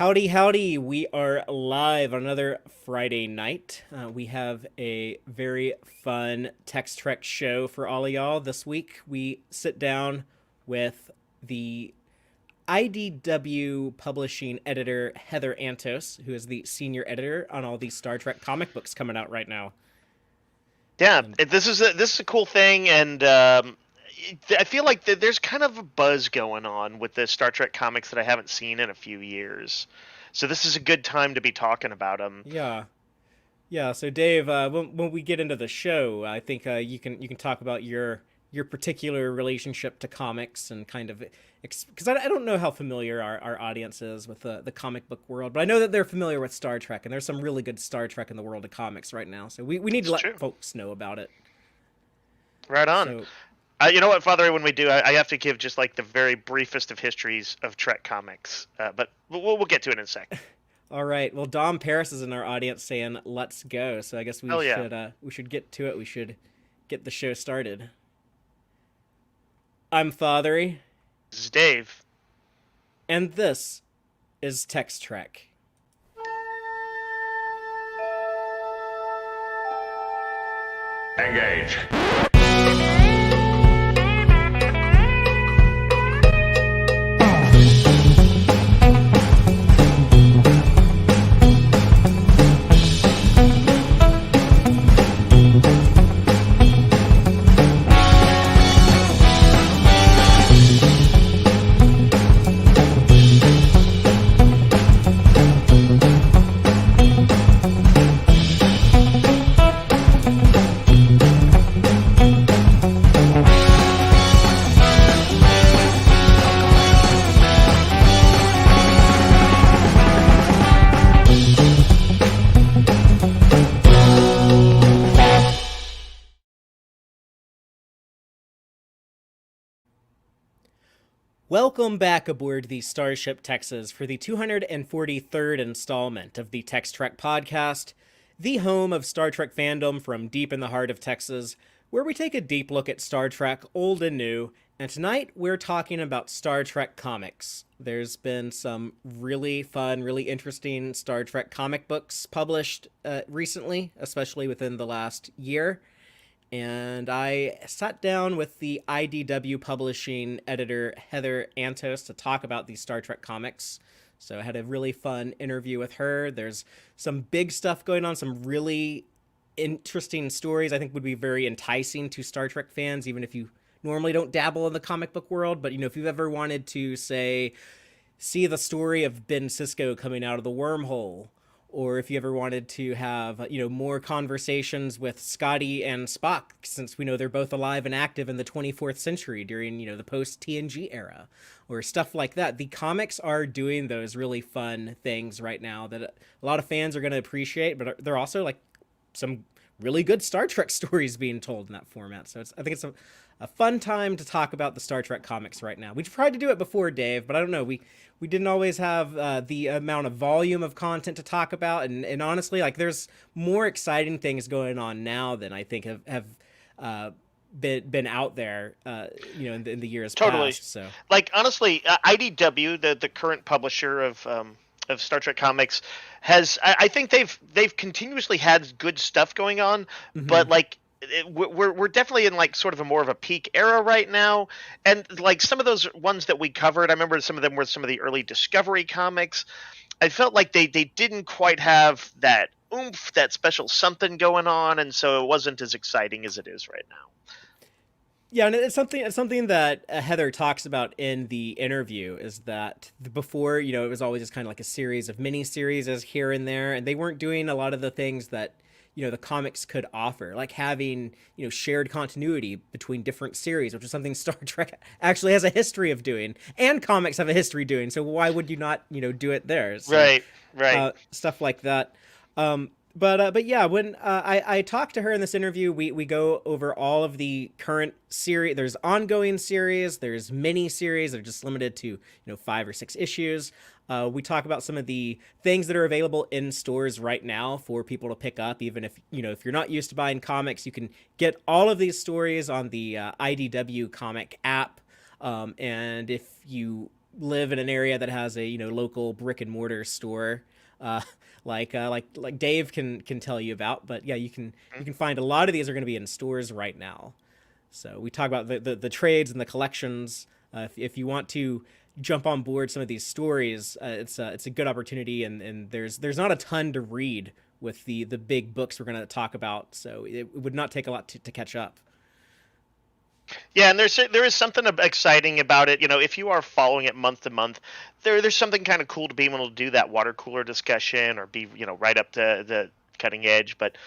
Howdy, howdy. We are live on another Friday night. We have a very fun Tex-Trek show for all of y'all. This week, we sit down with the IDW Publishing editor, Heather Antos, who is the senior editor on all these Star Trek comic books coming out right now. Yeah, And this is a cool thing, and I feel like there's kind of a buzz going on with the Star Trek comics that I haven't seen in a few years. So this is a good time to be talking about them. yeah, yeah. So Dave, when we get into the show, I think you can talk about your particular relationship to comics and kind of because I don't know how familiar our audience is with the comic book world, but I know that they're familiar with Star Trek, and there's some really good Star Trek in the world of comics right now. So we need to It's let true. folks know about it. Right on. So You know what, Father? When we do, I have to give just like the very briefest of histories of Trek comics, but we'll get to it in a sec. all right, well Dom Paris is in our audience saying let's go. So I guess Hell yeah! we should get to it. We should get the show started. I'm Fathery, This is Dave. and this is Tex Trek. Engage. Welcome back aboard the Starship Texas for the 243rd installment of the Tex Trek podcast, the home of Star Trek fandom from deep in the heart of Texas, where we take a deep look at Star Trek, old and new, and tonight we're talking about Star Trek comics. There's been some really fun, really interesting Star Trek comic books published recently, especially within the last year. And I sat down with the IDW Publishing editor, Heather Antos, to talk about these Star Trek comics. So I had a really fun interview with her. There's some big stuff going on, some really interesting stories I think would be very enticing to Star Trek fans, even if you normally don't dabble in the comic book world. But, if you've ever wanted to, say, see the story of Ben Sisko coming out of the wormhole, or if you ever wanted to have more conversations with Scotty and Spock, since we know they're both alive and active in the 24th century during the post TNG era, or stuff like that. The comics are doing those really fun things right now that a lot of fans are going to appreciate, but they're also like some really good Star Trek stories being told in that format. So I think it's a fun time to talk about the Star Trek comics right now. We tried to do it before, Dave, but I don't know. We didn't always have the amount of volume of content to talk about, and honestly, like there's more exciting things going on now than I think have been out there, in the years Totally. past. So Like honestly, IDW, the current publisher of Star Trek comics, has I think they've continuously had good stuff going on, hmm but like we're definitely in like sort of a more of a peak era right now, and like some of those ones that we covered, I remember some of them were some of the early Discovery comics. I felt like they didn't quite have that oomph, that special something going on, and so it wasn't as exciting as it is right now. Yeah, and it's something that Heather talks about in the interview is that before, it was always just kind of like a series of mini series as here and there, and they weren't doing a lot of the things that the comics could offer, like having shared continuity between different series, which is something Star Trek actually has a history of doing, and comics have a history doing. So why would you not do it there? So Right, right. stuff like that. But yeah, when I talked to her in this interview, we go over all of the current series. There's ongoing series, there's mini series that are just limited to 5 or 6 issues. We talk about some of the things that are available in stores right now for people to pick up. Even if you're not used to buying comics, you can get all of these stories on the IDW comic app. And if you live in an area that has a local brick and mortar store, uh, like Dave can tell you about. But yeah, you can find a lot of these are going to be in stores right now. So we talk about the trades and the collections. If you want to jump on board some of these stories, it's a good opportunity, and there's not a ton to read with the big books we're going to talk about, so it would not take a lot to catch up. Yeah, and there is something exciting about it. If you are following it month to month, there's something kind of cool to be able to do that water cooler discussion or be right up to the cutting edge. But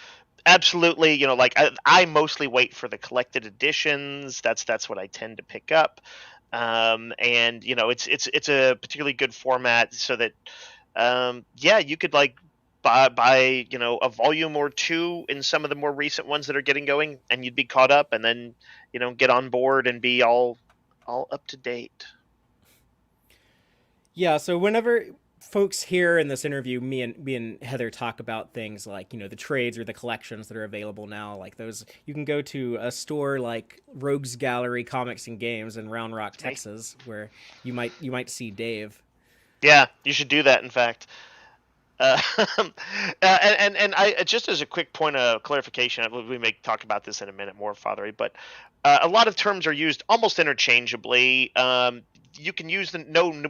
absolutely, like I mostly wait for the collected editions. That's what I tend to pick up. And it's a particularly good format so that yeah, you could like buy a volume or two in some of the more recent ones that are getting going, and you'd be caught up, and then get on board and be all up to date. Yeah, so whenever folks hear in this interview me and Heather talk about things like the trades or the collections that are available now, like those, you can go to a store like Rogues Gallery Comics and Games in Round Rock, Hey. Texas, where you might see Dave. Yeah, you should do that. In fact, Uh, and I just as a quick point of clarification, we may talk about this in a minute more, Fathery, but a lot of terms are used almost interchangeably. You can use the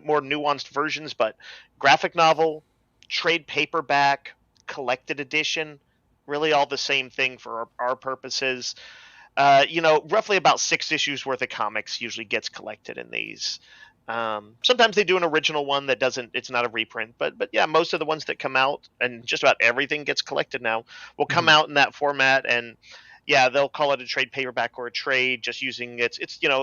more nuanced versions, but graphic novel, trade paperback, collected edition, really all the same thing for our purposes. Roughly about 6 issues worth of comics usually gets collected in these. Sometimes they do an original one that doesn't. It's not a reprint, but yeah, most of the ones that come out, and just about everything gets collected now, will come Mhm. out in that format. And yeah, they'll call it a trade paperback or a trade, just using it's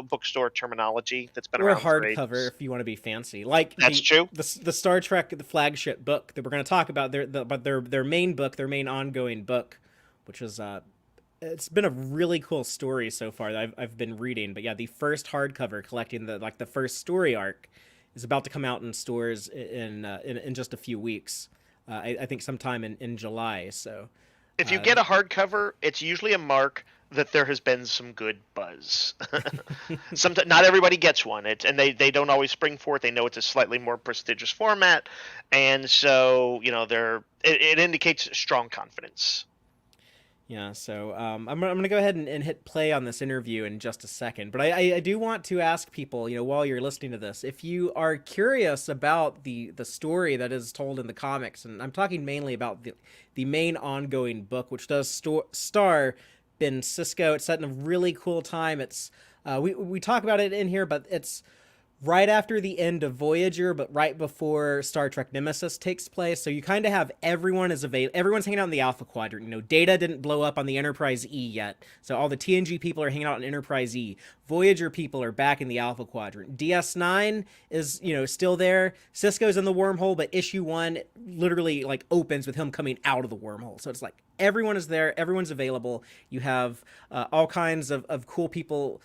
bookstore terminology that's been Or around for hardcover ages. if you want to be fancy, like That's true. the Star Trek, the flagship book that we're going to talk about, their main book, their main ongoing book, which is it's been a really cool story so far that I've been reading. But yeah, the first hardcover collecting the first story arc is about to come out in stores in just a few weeks. I think sometime in July. So If you uh, get a hardcover, it's usually a mark that there has been some good buzz. Sometimes not everybody gets one, and they don't always spring for it. They know it's a slightly more prestigious format, and so it indicates strong confidence. Yeah, so I'm gonna go ahead and hit play on this interview in just a second, but I do want to ask people, while you're listening to this, if you are curious about the story that is told in the comics, and I'm talking mainly about the main ongoing book, which does star Ben Sisko. It's set in a really cool time. It's we talk about it in here, but it's right after the end of Voyager, but right before Star Trek Nemesis takes place. So you kind of have everyone's hanging out in the Alpha Quadrant. Data didn't blow up on the Enterprise E yet, so all the TNG people are hanging out in Enterprise E. Voyager people are back in the Alpha Quadrant. DS9 is still there. Cisco's in the wormhole, but issue 1 literally like opens with him coming out of the wormhole. So it's like everyone is there, everyone's available. You have all kinds of cool people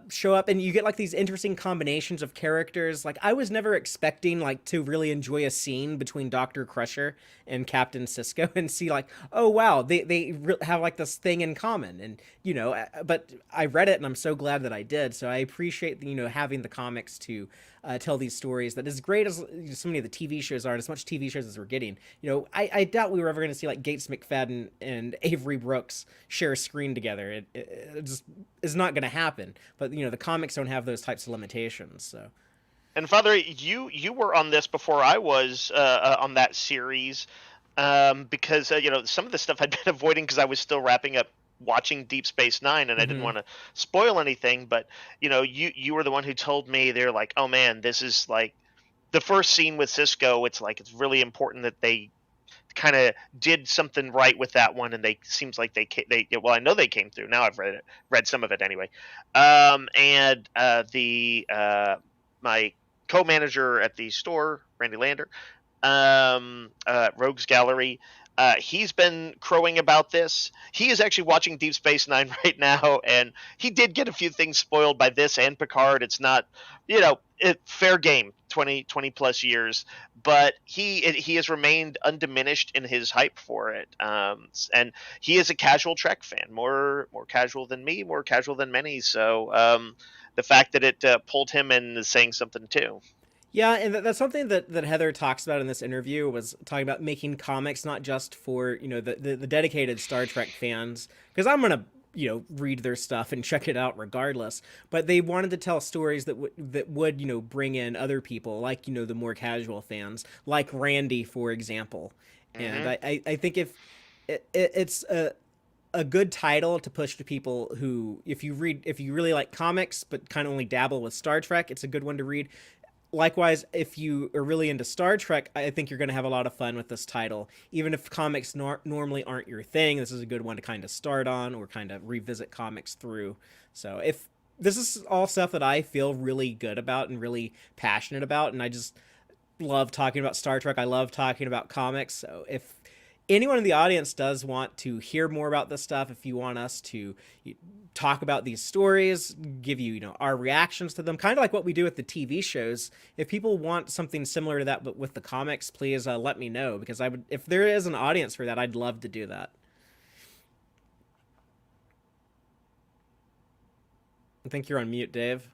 show up, and you get like these interesting combinations of characters. Like I was never expecting like to really enjoy a scene between Dr. Crusher and Captain Cisco and see like, oh wow, they have like this thing in common. And but I read it and I'm so glad that I did. So I appreciate having the comics to tell these stories that as great as so many of the TV shows are, and as much TV shows as we're getting. I doubt we were ever going to see like Gates McFadden and Avery Brooks share a screen together. It just is not going to happen. But the comics don't have those types of limitations. So And Father, you were on this before I was on that series, because some of the stuff I'd been avoiding because I was still wrapping up watching Deep Space Nine, and I didn't mm-hmm. want to spoil anything. But you were the one who told me, they're like, oh man, this is like the first scene with Cisco. It's like it's really important that they kind of did something right with that one, and they seems like well, I know they came through. Now I've read some of it anyway. And the my co-manager at the store, Randy Lander, Rogues Gallery, he's been crowing about this. He is actually watching Deep Space Nine right now, and he did get a few things spoiled by this and Picard. It's not, fair game, 20 plus years, but he has remained undiminished in his hype for it. And he is a casual Trek fan, more casual than me, more casual than many. So the fact that it pulled him in is saying something too. Yeah, and that's something that Heather talks about in this interview, was talking about making comics not just for, the dedicated Star Trek fans, because I'm gonna, read their stuff and check it out regardless. But they wanted to tell stories that would bring in other people, like, the more casual fans, like Randy, for example. And Hmm. I think it's a good title to push to people who, if you really like comics but kind of only dabble with Star Trek, it's a good one to read. Likewise, if you are really into Star Trek, I think you're going to have a lot of fun with this title. Even if comics normally aren't your thing, this is a good one to kind of start on or kind of revisit comics through. So, if this is all stuff that I feel really good about and really passionate about, and I just love talking about Star Trek. I love talking about comics. So if anyone in the audience does want to hear more about this stuff, if you want us to talk about these stories, give you, our reactions to them, kind of like what we do with the TV shows. If people want something similar to that, but with the comics, please let me know, because I would, if there is an audience for that, I'd love to do that. I think you're on mute, Dave.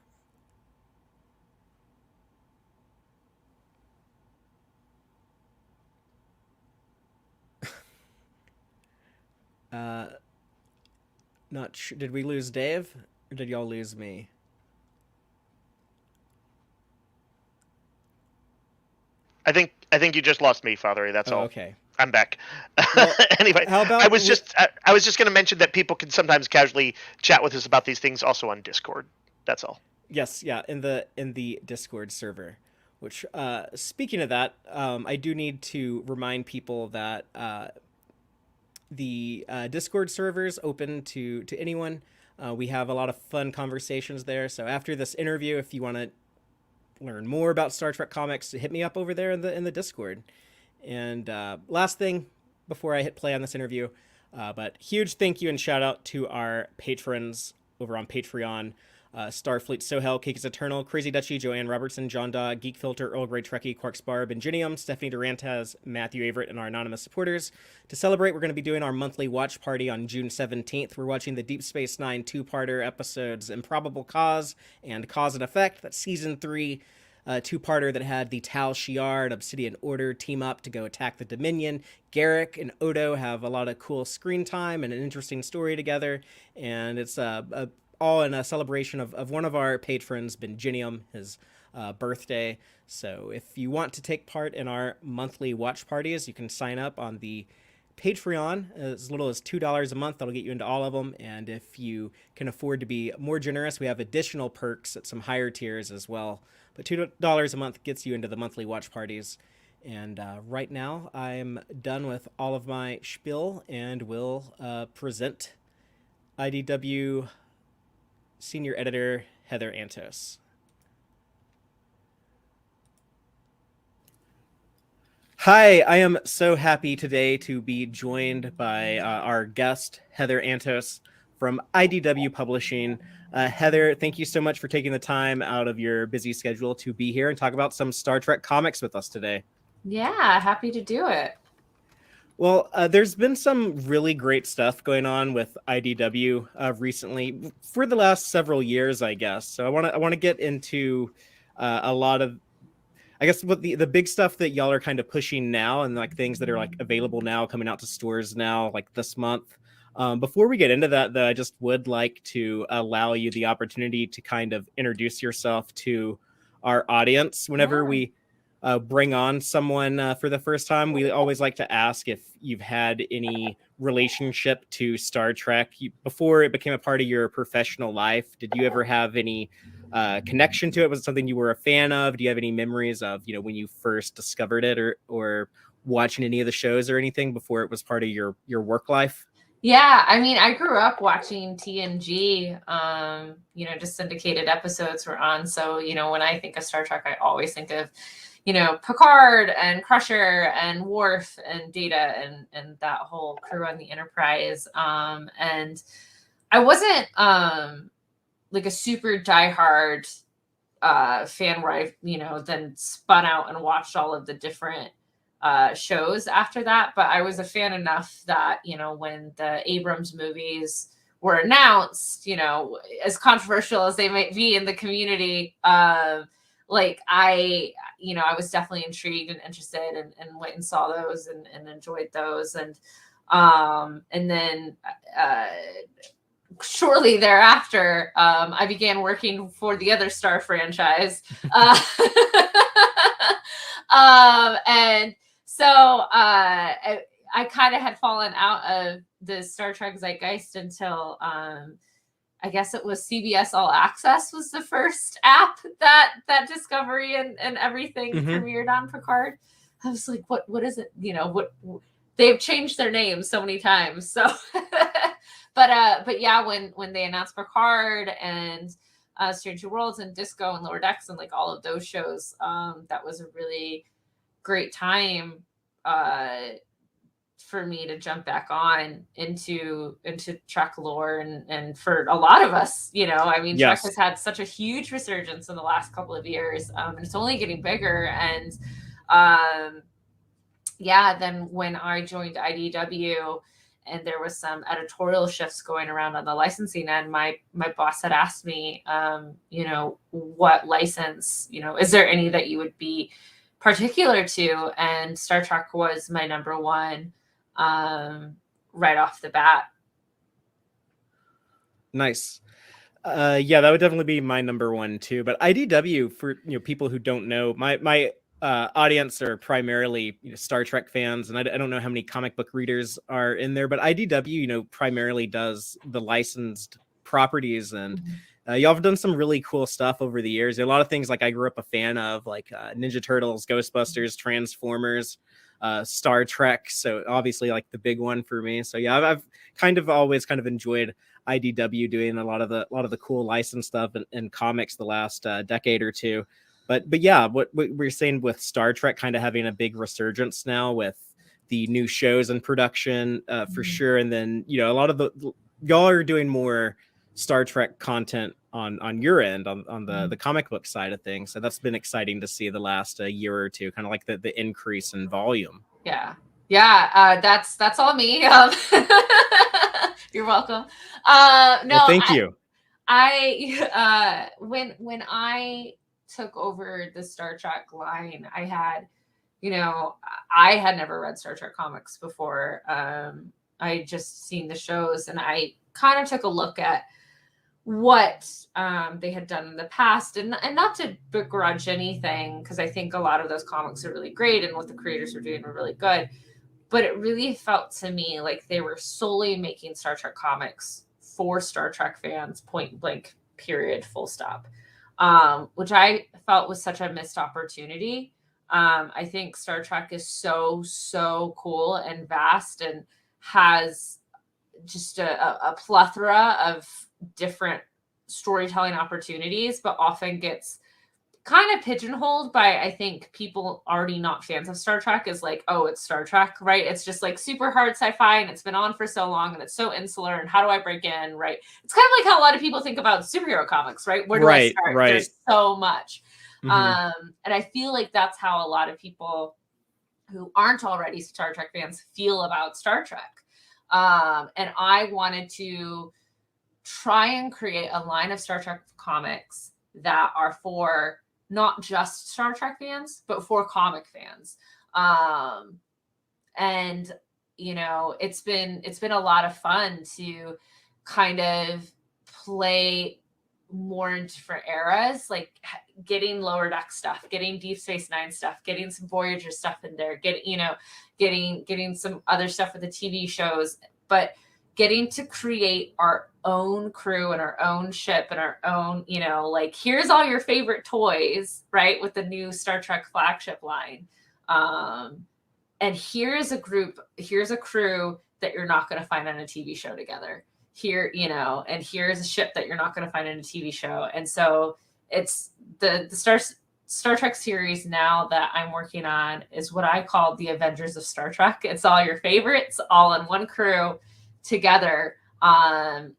Uh, Not sure. Did we lose Dave, or did y'all lose me? I think you just lost me, Father. That's Oh, all. okay. I'm back. Well, Anyway, how I about was just I was just going to mention that people can sometimes casually chat with us about these things also on Discord. That's all. yes, yeah, in the Discord server. Which, speaking of that, I do need to remind people that the Discord servers open to anyone. We have a lot of fun conversations there. So after this interview, if you want to learn more about Star Trek comics, hit me up over there in the Discord. And last thing before I hit play on this interview, but huge thank you and shout out to our patrons over on Patreon. Starfleet, Sohel, Cake is Eternal, Crazy Dutchie, Joanne Robertson, John Dog, Geek Filter, Earl Grey Trekkie, Quarks Bar, Benjinium, Stephanie Durantas, Matthew Averett, and our anonymous supporters. To celebrate, we're going to be doing our monthly watch party on June 17th. We're watching the Deep Space Nine two-parter episodes Improbable Cause and Cause and Effect. That's season 3 two-parter that had the Tal Shiar and Obsidian Order team up to go attack the Dominion. Garrick and Odo have a lot of cool screen time and an interesting story together, and it's all in a celebration of one of our patrons, Benjinium, his birthday. So if you want to take part in our monthly watch parties, you can sign up on the Patreon as little as $2 a month. That'll get you into all of them. And if you can afford to be more generous, we have additional perks at some higher tiers as well. But $2 a month gets you into the monthly watch parties. And right now, I'm done with all of my spiel and will present IDW Senior Editor Heather Antos. Hi, I am so happy today to be joined by our guest, Heather Antos from IDW Publishing. Heather, thank you so much for taking the time out of your busy schedule to be here and talk about some Star Trek comics with us today. Yeah, happy to do it. Well, there's been some really great stuff going on with IDW recently for the last several years, I guess. So I want to get into a lot of, I guess, what the big stuff that y'all are kind of pushing now, and like things that are like available now, coming out to stores now, like this month. Before we get into that, though, I just would like to allow you the opportunity to kind of introduce yourself to our audience. Whenever Yeah. we bring on someone for the first time, we always like to ask if you've had any relationship to Star Trek before it became a part of your professional life. Did you ever have any connection to it? Was it something you were a fan of? Do you have any memories of, when you first discovered it, or watching any of the shows or anything before it was part of your work life? Yeah, I mean, I grew up watching TNG. Just syndicated episodes were on. So, when I think of Star Trek, I always think of, Picard and Crusher and Worf and Data and that whole crew on the Enterprise. And I wasn't like a super diehard fan where I, then spun out and watched all of the different shows after that. But I was a fan enough that, when the Abrams movies were announced, as controversial as they might be in the community, like I was definitely intrigued and interested, and went and saw those and enjoyed those. And then shortly thereafter, I began working for the other Star franchise. And so I kind of had fallen out of the Star Trek zeitgeist until I guess it was CBS All Access was the first app that Discovery and everything premiered on Picard. I was like, what is it? What they've changed their names so many times. So, but yeah, when they announced Picard and Strange New Worlds and Disco and Lower Decks and like all of those shows, that was a really great time for me to jump back on into Trek lore, and for a lot of us, I mean, Yes. Trek has had such a huge resurgence in the last couple of years, and it's only getting bigger. And then when I joined IDW and there was some editorial shifts going around on the licensing end, my boss had asked me, what license, is there any that you would be particular to? And Star Trek was my number one, right off the bat. Nice. Yeah, that would definitely be my number one too. But IDW, for people who don't know, my audience are primarily Star Trek fans, and I don't know how many comic book readers are in there, but IDW primarily does the licensed properties, and y'all have done some really cool stuff over the years. A lot of things like I grew up a fan of, like Ninja Turtles, Ghostbusters, Transformers, Star Trek. So obviously like the big one for me. So yeah, I've kind of always kind of enjoyed IDW doing a lot of the cool license stuff and comics the last decade or two. But yeah, what we're saying with Star Trek kind of having a big resurgence now with the new shows in production, for sure. And then, a lot of y'all are doing more Star Trek content on your end, on the comic book side of things. So that's been exciting to see the last year or two, kind of like the increase in volume. Yeah. That's all me. You're welcome. No, well, thank you. I when I took over the Star Trek line, I had never read Star Trek comics before. I just seen the shows, and I kind of took a look at what they had done in the past, and not to begrudge anything, because I think a lot of those comics are really great and what the creators were doing were really good, but it really felt to me like they were solely making Star Trek comics for Star Trek fans, point blank, period, full stop, which I felt was such a missed opportunity. I think Star Trek is so cool and vast, and has just a plethora of different storytelling opportunities, but often gets kind of pigeonholed by, I think, people already not fans of Star Trek, is like, oh, it's Star Trek, right? It's just like super hard sci-fi, and it's been on for so long, and it's so insular, and how do I break in, right? It's kind of like how a lot of people think about superhero comics, right? Where do I start? Right. There's so much. And I feel like that's how a lot of people who aren't already Star Trek fans feel about Star Trek. And I wanted to try and create a line of Star Trek comics that are for not just Star Trek fans, but for comic fans. And it's been a lot of fun to kind of play more in different eras, like getting Lower Deck stuff, getting Deep Space Nine stuff, getting some Voyager stuff in there, getting some other stuff with the TV shows, but getting to create our own crew and our own ship and our own, like, here's all your favorite toys, right? With the new Star Trek flagship line. And here's a crew that you're not going to find on a TV show together. Here, and here's a ship that you're not going to find in a TV show. And so it's the Star Trek series now that I'm working on is what I call the Avengers of Star Trek. It's all your favorites, all in one crew together. And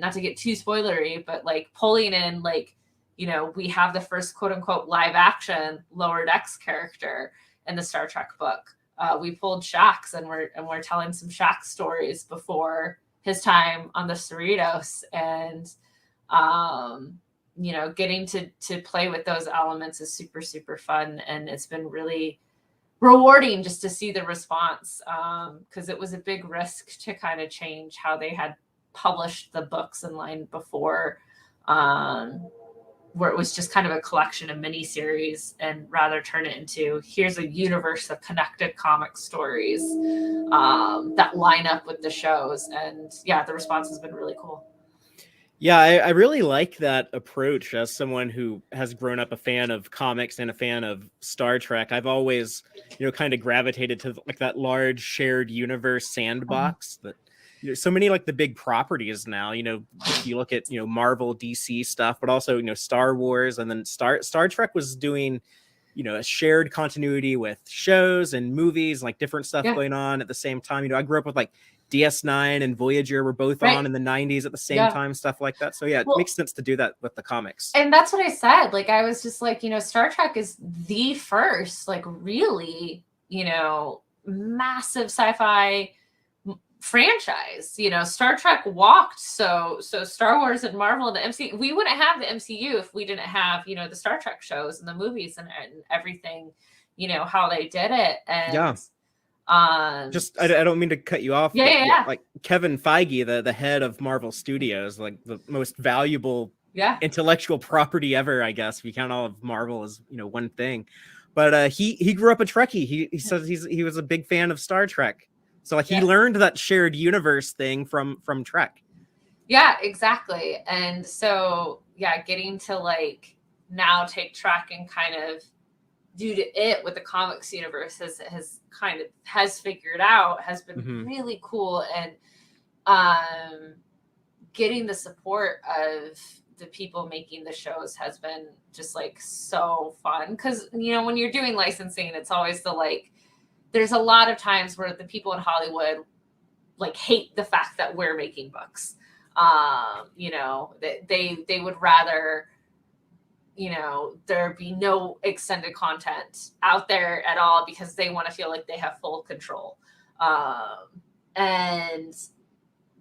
not to get too spoilery, but like pulling in, like, we have the first quote unquote live action Lower Decks character in the Star Trek book. We pulled Shax, and we're telling some Shax stories before his time on the Cerritos, and getting to play with those elements is super, super fun. And it's been really rewarding just to see the response, because it was a big risk to kind of change how they had published the books in line before, where it was just kind of a collection of miniseries, and rather turn it into, here's a universe of connected comic stories that line up with the shows. And yeah, the response has been really cool. Yeah, I really like that approach as someone who has grown up a fan of comics and a fan of Star Trek. I've always, kind of gravitated to like that large shared universe sandbox that, so many like the big properties now, if you look at, Marvel, DC stuff, but also, Star Wars, and then Star Trek was doing, a shared continuity with shows and movies, like different stuff going on at the same time. I grew up with like DS9 and Voyager were both on in the 90s at the same time, stuff like that. So yeah, it makes sense to do that with the comics. And that's what I said. Like, I was just like, Star Trek is the first, like, really, massive sci-fi franchise. Star Trek walked so Star Wars and Marvel and the MCU, we wouldn't have the MCU if we didn't have, the Star Trek shows and the movies and everything, how they did it. And just I don't mean to cut you off. Yeah. Like Kevin Feige, the head of Marvel Studios, like the most valuable intellectual property ever, I guess, if you count all of Marvel as one thing. But he grew up a Trekkie. He says he was a big fan of Star Trek, so like he learned that shared universe thing from Trek. Yeah, exactly. And so getting to like now take Trek and kind of do to it with the comics universe has figured out has been really cool. And getting the support of the people making the shows has been just like so fun, because when you're doing licensing, it's always there's a lot of times where the people in Hollywood like hate the fact that we're making books. They would rather there be no extended content out there at all, because they want to feel like they have full control. And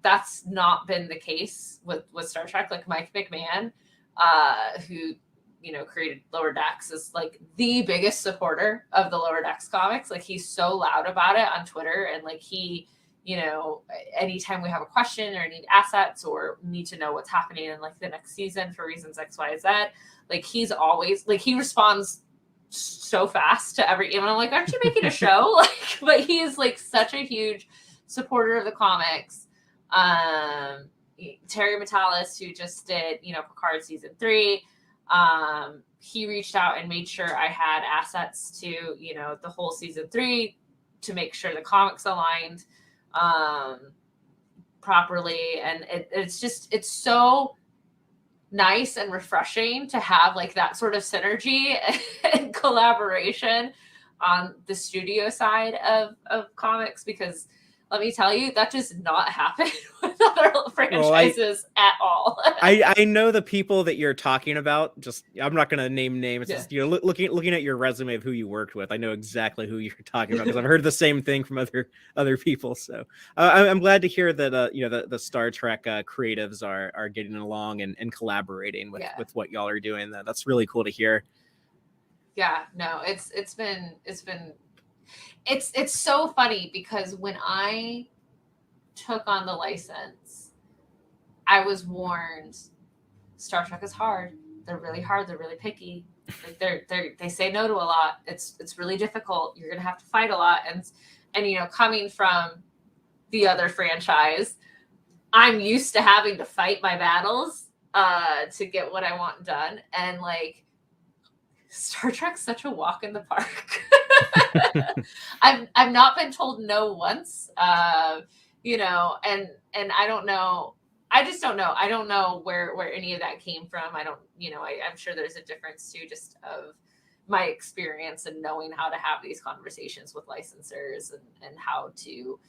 that's not been the case with Star Trek. Like Mike McMahon, who, created Lower Decks, is like the biggest supporter of the Lower Decks comics. Like, he's so loud about it on Twitter. And like, he, anytime we have a question or need assets or need to know what's happening in like the next season for reasons X, Y, Z, like he's always like, he responds so fast to every email. I'm like, aren't you making a show? Like, but he is like such a huge supporter of the comics. Terry Metalis, who just did, Picard season 3, he reached out and made sure I had assets to, the whole season 3 to make sure the comics aligned properly. And it's so nice and refreshing to have like that sort of synergy and collaboration on the studio side of comics, because let me tell you, that does not happen with other franchises at all. I know the people that you're talking about. Just, I'm not going to name names. Just, looking at your resume of who you worked with, I know exactly who you're talking about, because I've heard the same thing from other people. So I'm glad to hear that the Star Trek creatives are getting along and collaborating with what y'all are doing. That's really cool to hear. Yeah, no, it's been. It's so funny, because when I took on the license, I was warned Star Trek is hard. They're really hard. They're really picky. Like they say no to a lot. It's really difficult. You're gonna have to fight a lot. And coming from the other franchise, I'm used to having to fight my battles to get what I want done. And like, Star Trek's such a walk in the park. I've not been told no once, and I don't know. I just don't know. I don't know where any of that came from. I don't, I'm sure there's a difference too, just of my experience and knowing how to have these conversations with licensors and how to,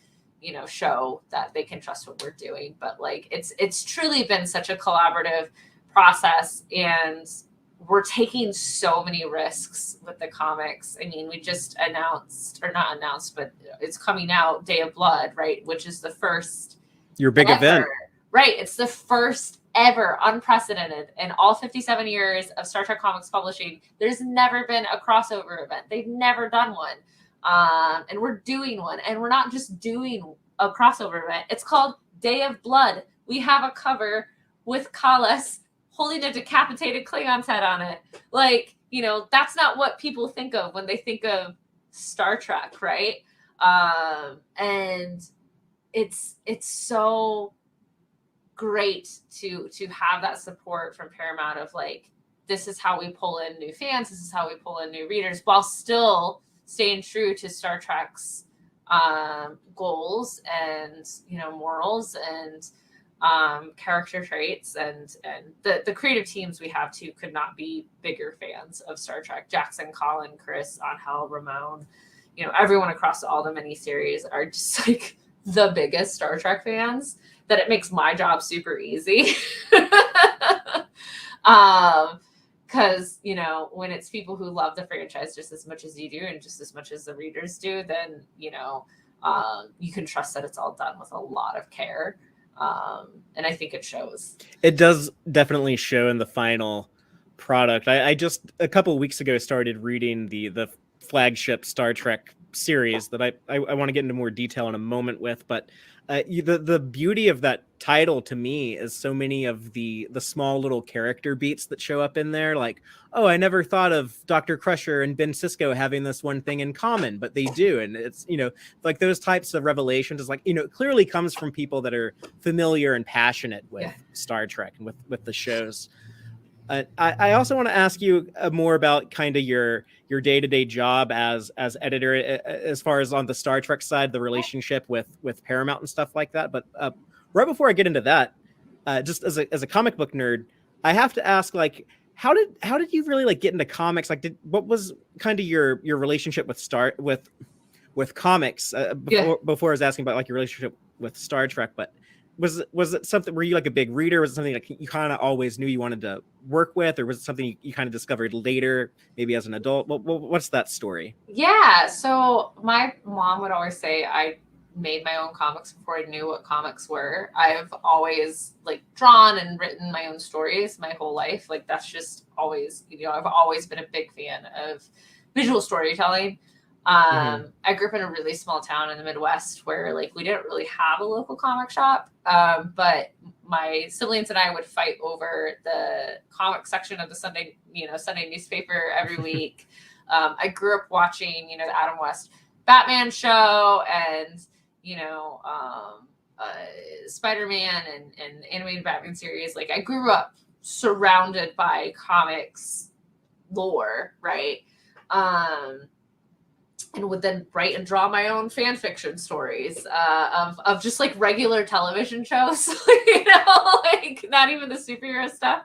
show that they can trust what we're doing. But like, it's truly been such a collaborative process, and we're taking so many risks with the comics. I mean, we just not announced, but it's coming out, Day of Blood, right? Which is the first your big event, right? It's the first ever, unprecedented in all 57 years of Star Trek comics publishing. There's never been a crossover event. They've never done one. And we're doing one. And we're not just doing a crossover event. It's called Day of Blood. We have a cover with Kalas holding a decapitated Klingon's head on it. Like, you know, that's not what people think of when they think of Star Trek, right? And it's so great to have that support from Paramount of like, this is how we pull in new fans, this is how we pull in new readers, while still staying true to Star Trek's goals and, you know, morals and character traits, and the creative teams we have too could not be bigger fans of Star Trek. Jackson, Colin, Chris, Angel, Ramon, you know, everyone across all the miniseries are just like the biggest Star Trek fans, that it makes my job super easy. Because, you know, when it's people who love the franchise just as much as you do and just as much as the readers do, then, you know, you can trust that it's all done with a lot of care. And I think it shows. It does definitely show in the final product. I just a couple of weeks ago started reading the flagship Star Trek series that I want to get into more detail in a moment with, but the beauty of that title to me is so many of the small little character beats that show up in there. Like, oh, I never thought of Dr. Crusher and Ben Sisko having this one thing in common, but they do. And it's, you know, like those types of revelations is like, you know, it clearly comes from people that are familiar and passionate with Star Trek and with the shows. I also want to ask you more about kind of your day-to-day job as editor, as far as on the Star Trek side, the relationship with Paramount and stuff like that. But right before I get into that, just as a comic book nerd, I have to ask, like, how did you really like get into comics? Like, what was kind of your relationship with comics before I was asking about like your relationship with Star Trek? But was it something, were you like a big reader? Was it something like you kind of always knew you wanted to work with, or was it something you kind of discovered later, maybe as an adult? What's that story? Yeah, so my mom would always say I made my own comics before I knew what comics were. I've always like drawn and written my own stories my whole life. Like that's just always, you know, I've always been a big fan of visual storytelling. I grew up in a really small town in the Midwest where like we didn't really have a local comic shop. But my siblings and I would fight over the comic section of the Sunday newspaper every week. I grew up watching, you know, the Adam West Batman show and, you know, Spider-Man and animated Batman series. Like I grew up surrounded by comics lore, right? And would then write and draw my own fan fiction stories of just like regular television shows, you know, like not even the superhero stuff.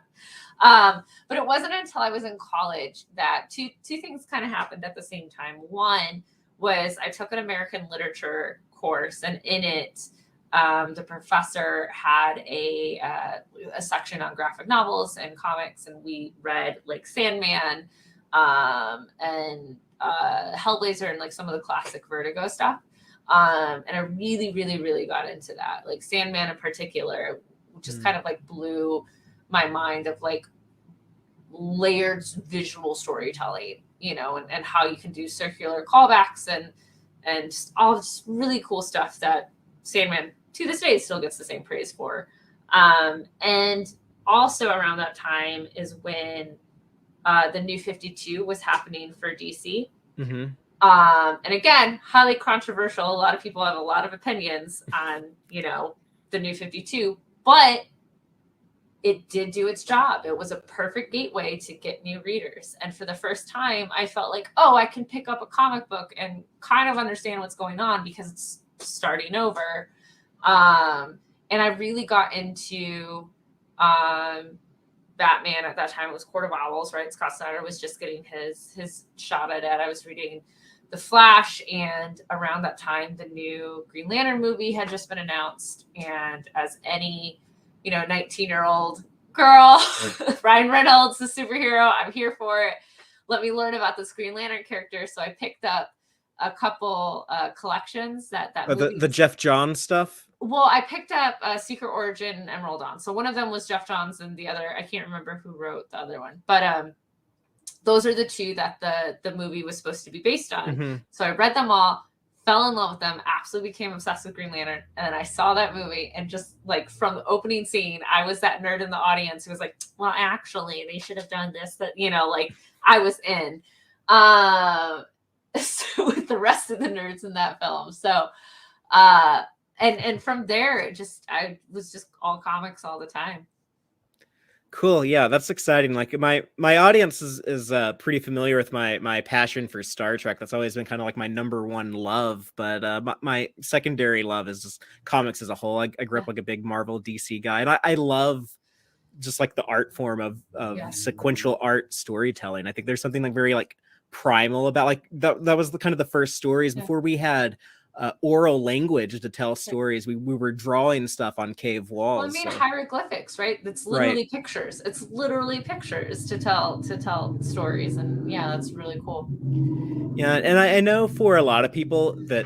But it wasn't until I was in college that two things kind of happened at the same time. One was I took an American literature course, and in it, the professor had a section on graphic novels and comics, and we read like Sandman and Hellblazer and like some of the classic Vertigo stuff. And I really, really, really got into that. Like Sandman in particular, just kind of like blew my mind of like layered visual storytelling, you know, and how you can do circular callbacks and just all this really cool stuff that Sandman to this day still gets the same praise for. And also around that time is when the New 52 was happening for DC. And again, highly controversial. A lot of people have a lot of opinions on, you know, the New 52, but it did do its job. It was a perfect gateway to get new readers. And for the first time, I felt like, oh, I can pick up a comic book and kind of understand what's going on because it's starting over. And I really got into Batman at that time. It was Court of Owls, right? Scott Snyder was just getting his shot at it. I was reading The Flash, and around that time, the new Green Lantern movie had just been announced. And as any, you know, 19-year-old girl, Ryan Reynolds, the superhero, I'm here for it. Let me learn about this Green Lantern character. So I picked up a couple collections that the Jeff Johns stuff. Well, I picked up Secret Origin and Emerald Dawn. So one of them was Jeff Johns, and the other, I can't remember who wrote the other one. But those are the two that the movie was supposed to be based on. Mm-hmm. So I read them all, fell in love with them, absolutely became obsessed with Green Lantern. And then I saw that movie, and just like from the opening scene, I was that nerd in the audience who was like, well, actually, they should have done this, that, you know, like I was in so with the rest of the nerds in that film. So, and from there, I was just all comics all the time. Cool. Yeah, that's exciting. Like my audience is pretty familiar with my passion for Star Trek. That's always been kind of like my number one love. But my secondary love is just comics as a whole. I grew up like a big Marvel DC guy, and I love just like the art form of sequential art storytelling. I think there's something like very like primal about like that was the kind of the first stories before we had oral language to tell stories. We were drawing stuff on cave walls. Well, I mean, hieroglyphics, right? It's literally pictures. It's literally pictures to tell stories, and yeah, that's really cool. Yeah, and I know for a lot of people that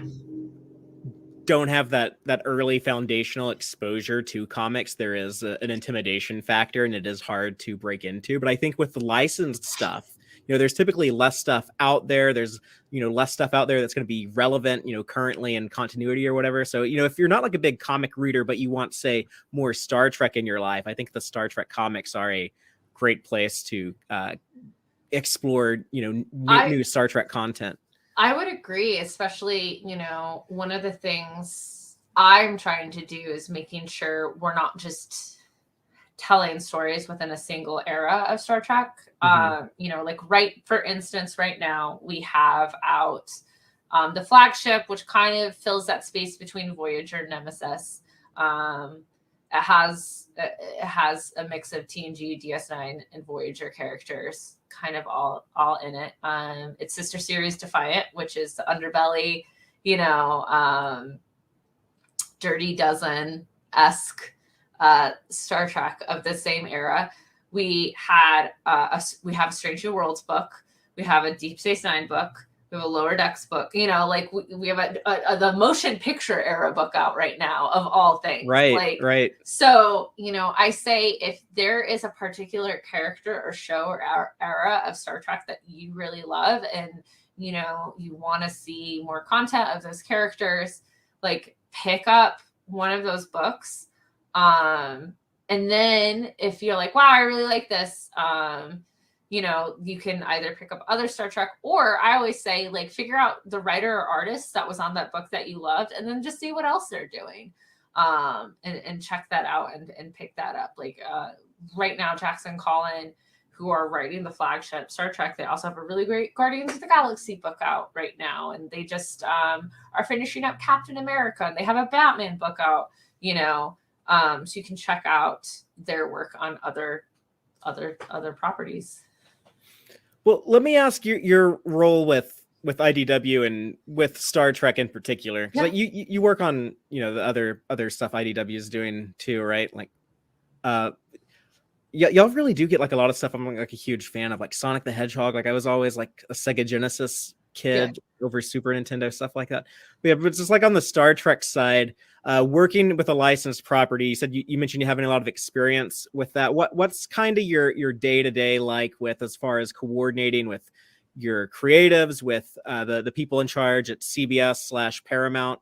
don't have that early foundational exposure to comics, there is an intimidation factor, and it is hard to break into. But I think with the licensed stuff, you know, there's typically less stuff out there. There's, you know, less stuff out there that's going to be relevant, you know, currently in continuity or whatever. So, you know, if you're not like a big comic reader, but you want, say, more Star Trek in your life, I think the Star Trek comics are a great place to explore, you know, new Star Trek content. I would agree, especially, you know, one of the things I'm trying to do is making sure we're not just telling stories within a single era of Star Trek. You know, like for instance, right now we have out the flagship, which kind of fills that space between Voyager and Nemesis. It has a mix of TNG, DS9, and Voyager characters, kind of all in it. Its sister series Defiant, which is the underbelly, you know, Dirty Dozen-esque Star Trek of the same era. We have a Strange New Worlds book. We have a Deep Space Nine book. We have a Lower Decks book. You know, like we have the motion picture era book out right now, of all things. Right. So, you know, I say if there is a particular character or show or era of Star Trek that you really love, and you know you want to see more content of those characters, like pick up one of those books. And then if you're like, wow, I really like this, you know, you can either pick up other Star Trek, or I always say, like, figure out the writer or artist that was on that book that you loved, and then just see what else they're doing. And check that out and pick that up. Like, right now, Jackson Collin, who are writing the flagship Star Trek, they also have a really great Guardians of the Galaxy book out right now. And they just are finishing up Captain America, and they have a Batman book out, you know. So you can check out their work on other properties. Well, let me ask your role with IDW and with Star Trek in particular. Yeah. Like you work on, you know, the other stuff IDW is doing too, right? Like, y'all really do get like a lot of stuff. I'm like a huge fan of, like Sonic the Hedgehog. Like I was always like a Sega Genesis kid over Super Nintendo, stuff like that. But yeah, but just like on the Star Trek side, working with a licensed property, you said you mentioned you having a lot of experience with that. What's kind of your day-to-day like with, as far as coordinating with your creatives, with the people in charge at CBS/Paramount?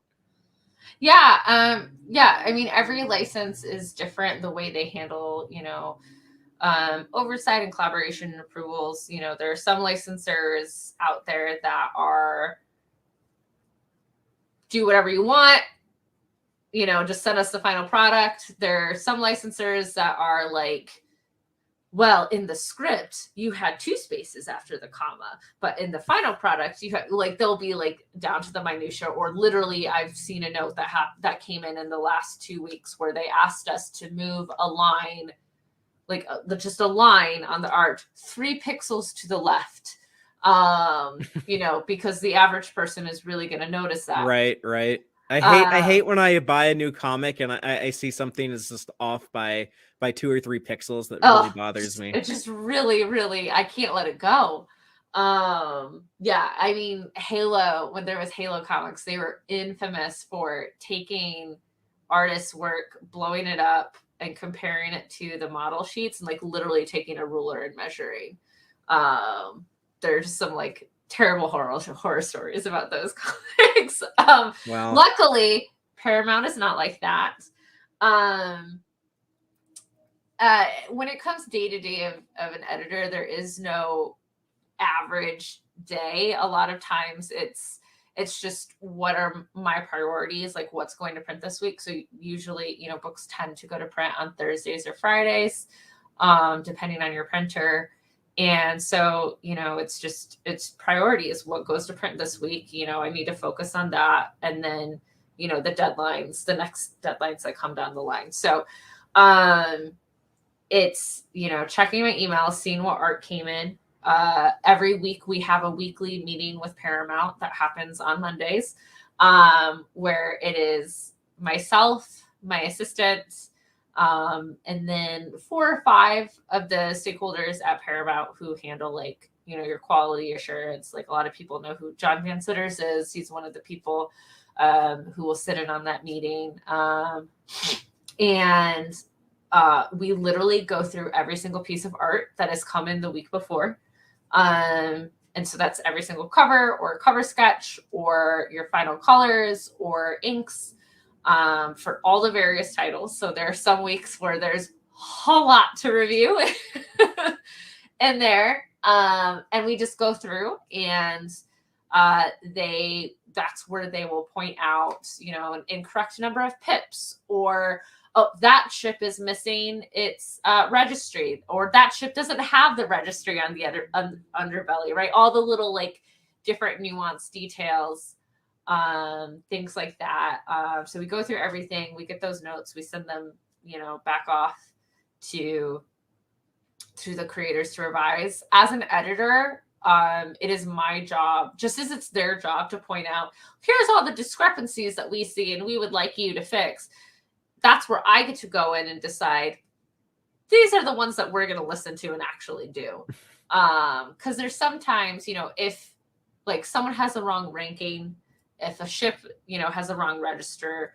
Yeah. I mean, every license is different, the way they handle, you know, oversight and collaboration and approvals. You know, there are some licensors out there that are do whatever you want, you know, just send us the final product. There are some licensors that are like, well, in the script, you had 2 spaces after the comma, but in the final product, you had, like, they'll be like down to the minutia. Or literally, I've seen a note that came in the last 2 weeks where they asked us to move a line, like just a line on the art 3 pixels to the left, you know, because the average person is really going to notice that. Right. I hate when I buy a new comic and I see something is just off by 2 or 3 pixels. That really bothers me. It just really, I can't let it go. Yeah, I mean, Halo, when there was Halo Comics, they were infamous for taking artists' work, blowing it up, and comparing it to the model sheets, and like literally taking a ruler and measuring. There's some like terrible horror stories about those comics. Wow. Luckily, Paramount is not like that. When it comes day to day of an editor, there is no average day. A lot of times it's just what are my priorities, like what's going to print this week. So usually, you know, books tend to go to print on Thursdays or Fridays, depending on your printer. And so, you know, it's priorities, what goes to print this week. You know, I need to focus on that. And then, you know, the next deadlines that come down the line. So it's, you know, checking my email, seeing what art came in. Every week we have a weekly meeting with Paramount that happens on Mondays, where it is myself, my assistant, and then 4 or 5 of the stakeholders at Paramount who handle, like, you know, your quality assurance. Like, a lot of people know who John Van Sitters is. He's one of the people who will sit in on that meeting. And we literally go through every single piece of art that has come in the week before. And so that's every single cover or cover sketch or your final colors or inks, for all the various titles. So there are some weeks where there's a lot to review in there. And we just go through, and that's where they will point out, you know, an incorrect number of pips, or, oh, that ship is missing its registry, or that ship doesn't have the registry on the underbelly, right? All the little, like, different nuanced details, things like that. So we go through everything, we get those notes, we send them, you know, back off to the creators to revise. As an editor, it is my job, just as it's their job, to point out, here's all the discrepancies that we see and we would like you to fix. That's where I get to go in and decide, these are the ones that we're going to listen to and actually do. Because there's sometimes, you know, if like someone has the wrong ranking, if a ship, you know, has the wrong register,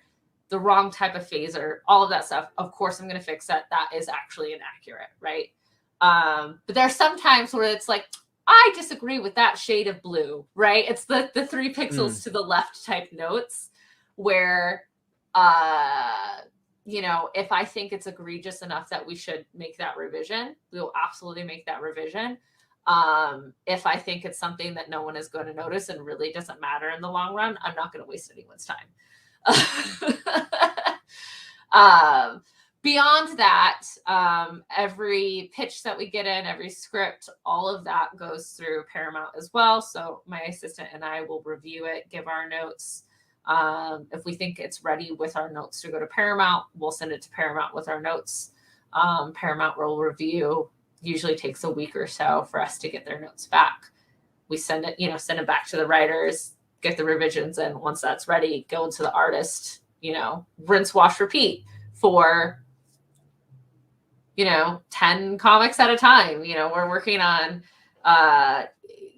the wrong type of phaser, all of that stuff, of course I'm going to fix that. That is actually inaccurate, right? But there are some times where it's like, I disagree with that shade of blue, right? It's the 3 pixels to the left type notes where, you know, if I think it's egregious enough that we should make that revision, we will absolutely make that revision. If I think it's something that no one is going to notice and really doesn't matter in the long run, I'm not going to waste anyone's time. Beyond that, every pitch that we get in, every script, all of that goes through Paramount as well. So my assistant and I will review it, give our notes. If we think it's ready with our notes to go to Paramount, we'll send it to Paramount with our notes. Paramount will review. Usually takes a week or so for us to get their notes back. We send it back to the writers, get the revisions, and once that's ready, go into the artist, you know, rinse, wash, repeat for, you know, 10 comics at a time. You know, we're working on,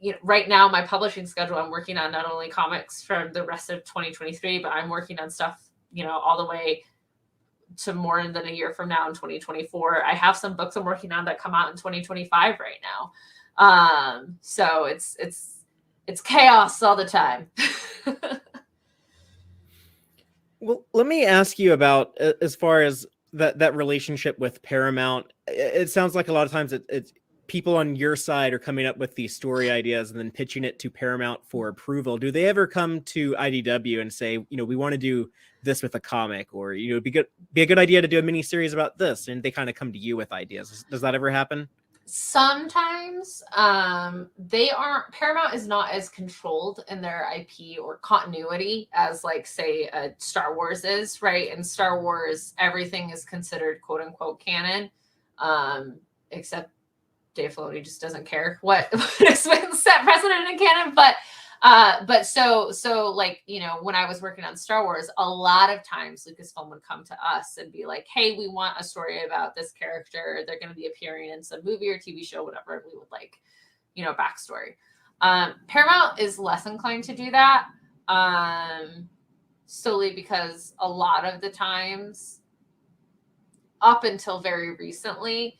you know, right now, my publishing schedule, I'm working on not only comics from the rest of 2023, but I'm working on stuff, you know, all the way to more than a year from now in 2024. I have some books I'm working on that come out in 2025 right now. So it's chaos all the time. Well, let me ask you about, as far as that relationship with Paramount. It sounds like a lot of times it's people on your side are coming up with these story ideas and then pitching it to Paramount for approval. Do they ever come to IDW and say, you know, we want to do this with a comic, or, you know, it'd be a good idea to do a mini series about this, and they kind of come to you with ideas? Does that ever happen? Sometimes Paramount is not as controlled in their IP or continuity as, like, say, Star Wars is, right? In Star Wars, everything is considered quote unquote canon, except Dave Filoni just doesn't care what has been set precedent in canon. But so like, you know, when I was working on Star Wars, a lot of times Lucasfilm would come to us and be like, hey, we want a story about this character. They're going to be appearing in some movie or TV show, whatever. And we would like, you know, backstory. Paramount is less inclined to do that, solely because a lot of the times, up until very recently,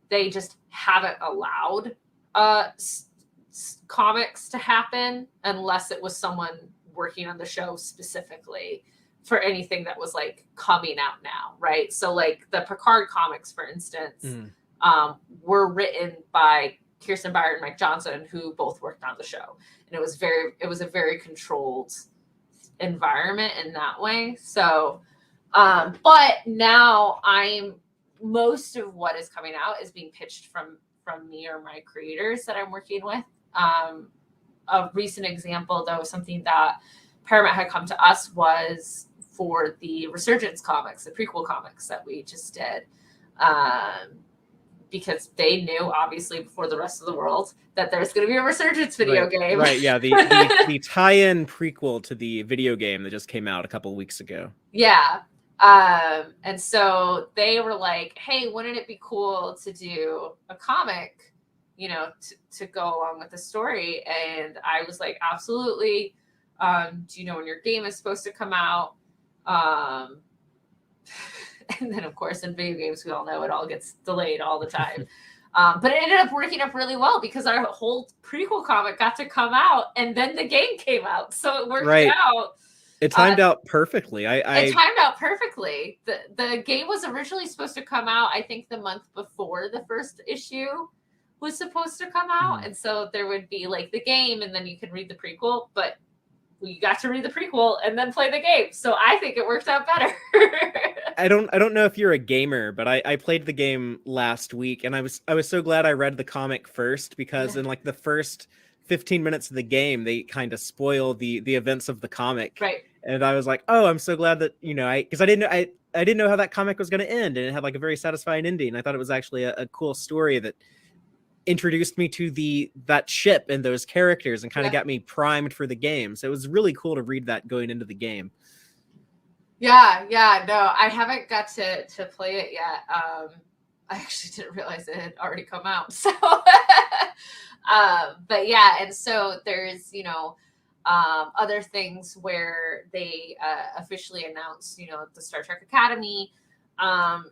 they just haven't allowed comics to happen unless it was someone working on the show specifically for anything that was like coming out now, right? So like the Picard comics, for instance, were written by Kirsten Beyer and Mike Johnson, who both worked on the show, and it was a very controlled environment in that way. So, but now most of what is coming out is being pitched from me or my creators that I'm working with. A recent example, though, something that Paramount had come to us was for the Resurgence comics, the prequel comics that we just did. Because they knew, obviously, before the rest of the world, that there's going to be a Resurgence video game. Right, yeah, the tie-in prequel to the video game that just came out a couple of weeks ago. Yeah. And so they were like, hey, wouldn't it be cool to do a comic, to go along with the story? And I was like, absolutely. Do you know when your game is supposed to come out? And then, of course, in video games, we all know it all gets delayed all the time. But it ended up working up really well because our whole prequel comic got to come out and then the game came out. So it worked out. It timed out perfectly. It timed out perfectly. The game was originally supposed to come out, I think, the month before the first issue was supposed to come out. And so there would be like the game and then you could read the prequel, but we got to read the prequel and then play the game. So I think it worked out better. I don't know if you're a gamer, but I played the game last week and I was so glad I read the comic first, because in like the first 15 minutes of the game, they kind of spoil the events of the comic. Right. And I was like, oh, I'm so glad that, because I didn't know how that comic was going to end, and it had like a very satisfying ending. I thought it was actually a cool story that introduced me to that ship and those characters and kind of got me primed for the game. So it was really cool to read that going into the game. Yeah, no, I haven't got to play it yet. I actually didn't realize it had already come out. So, but yeah, and so there's, other things where they officially announced, the Star Trek Academy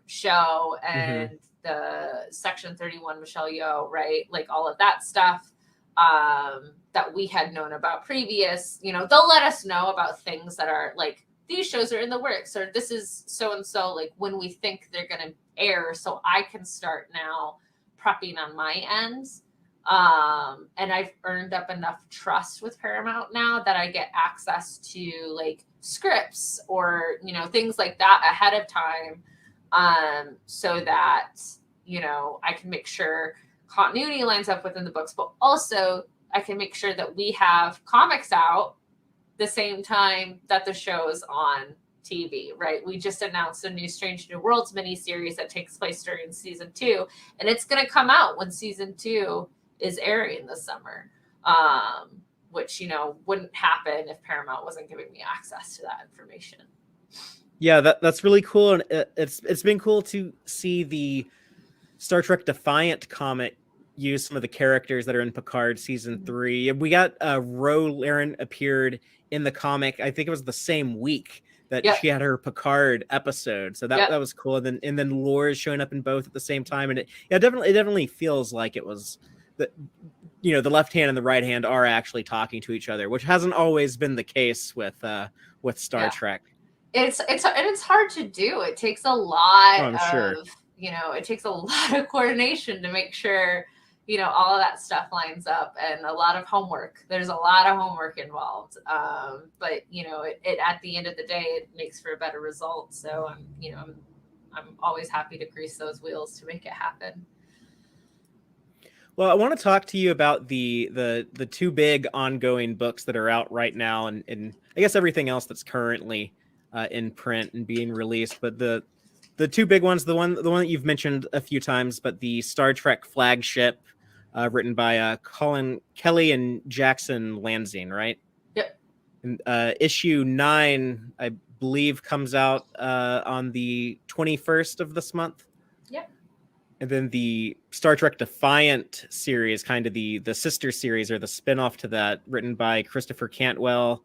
show and the Section 31 Michelle Yeoh, right? Like all of that stuff that we had known about previous. They'll let us know about things that are like, these shows are in the works, or this is so-and-so, like when we think they're going to air, so I can start now prepping on my ends. And I've earned up enough trust with Paramount now that I get access to like scripts or, things like that ahead of time. So that, I can make sure continuity lines up within the books, but also I can make sure that we have comics out the same time that the show is on TV, right? We just announced a new Strange New Worlds miniseries that takes place during season 2, and it's going to come out when season 2 is airing this summer, which, wouldn't happen if Paramount wasn't giving me access to that information. Yeah, that's really cool. And it's been cool to see the Star Trek Defiant comic use some of the characters that are in Picard season 3. We got Ro Laren appeared in the comic. I think it was the same week that she had her Picard episode. So that was cool. And then Lore is showing up in both at the same time. And it definitely feels like it was the left hand and the right hand are actually talking to each other, which hasn't always been the case with Star Trek. It's hard to do. It takes a lot sure. It takes a lot of coordination to make sure, all of that stuff lines up, and a lot of homework. There's a lot of homework involved. But it at the end of the day, it makes for a better result. So I'm always happy to grease those wheels to make it happen. Well, I want to talk to you about the two big ongoing books that are out right now, and I guess everything else that's currently in print and being released. But the two big ones, the one that you've mentioned a few times, but the Star Trek Flagship, written by Colin Kelly and Jackson Lanzing, right? Yep. And, issue 9, I believe, comes out on the 21st of this month. Yep. And then the Star Trek Defiant series, kind of the sister series or the spinoff to that, written by Christopher Cantwell.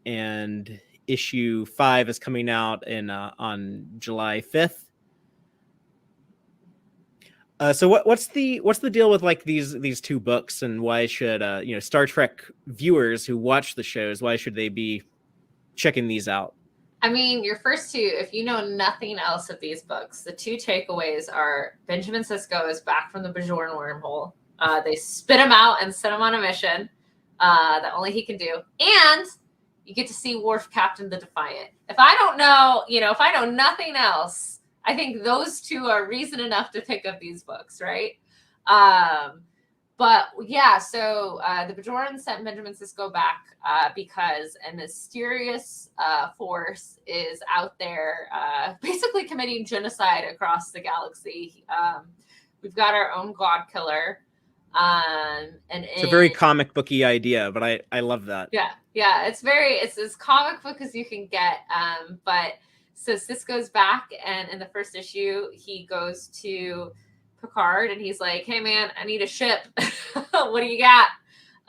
And issue 5 is coming out on July 5th. So what's the deal with like these two books, and why should Star Trek viewers who watch the shows, why should they be checking these out? I mean, your first two, if you know nothing else of these books, the two takeaways are Benjamin Sisko is back from the Bajoran wormhole. They spit him out and sent him on a mission that only he can do. And you get to see Worf captain the Defiant. If I know nothing else, I think those two are reason enough to pick up these books, right? But yeah, so the Bajorans sent Benjamin Sisko back because a mysterious force is out there basically committing genocide across the galaxy. We've got our own God Killer. It's a very comic booky idea, but I love that. Yeah, it's as comic book as you can get. But so Sisko's back, and in the first issue, he goes to Picard and he's like, "Hey man, I need a ship. What do you got?"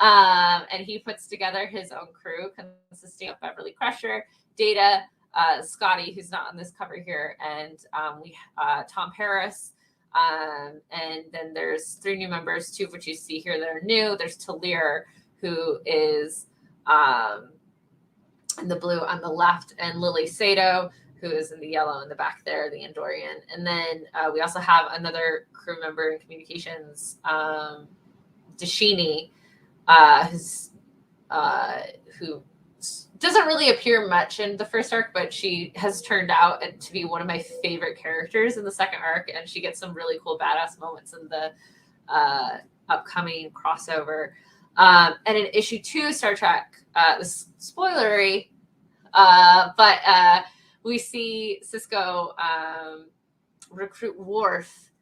And he puts together his own crew consisting of Beverly Crusher, Data, Scotty, who's not on this cover here, and Tom Harris. And then there's 3 new members, 2 of which you see here that are new. There's Talir, who is in the blue on the left, and Lily Sato, who is in the yellow in the back there, the Andorian. And then we also have another crew member in communications, Dashini, who doesn't really appear much in the first arc, but she has turned out to be one of my favorite characters in the second arc, and she gets some really cool badass moments in the upcoming crossover. And in issue 2 of Star Trek, this spoilery, but we see Sisko recruit Worf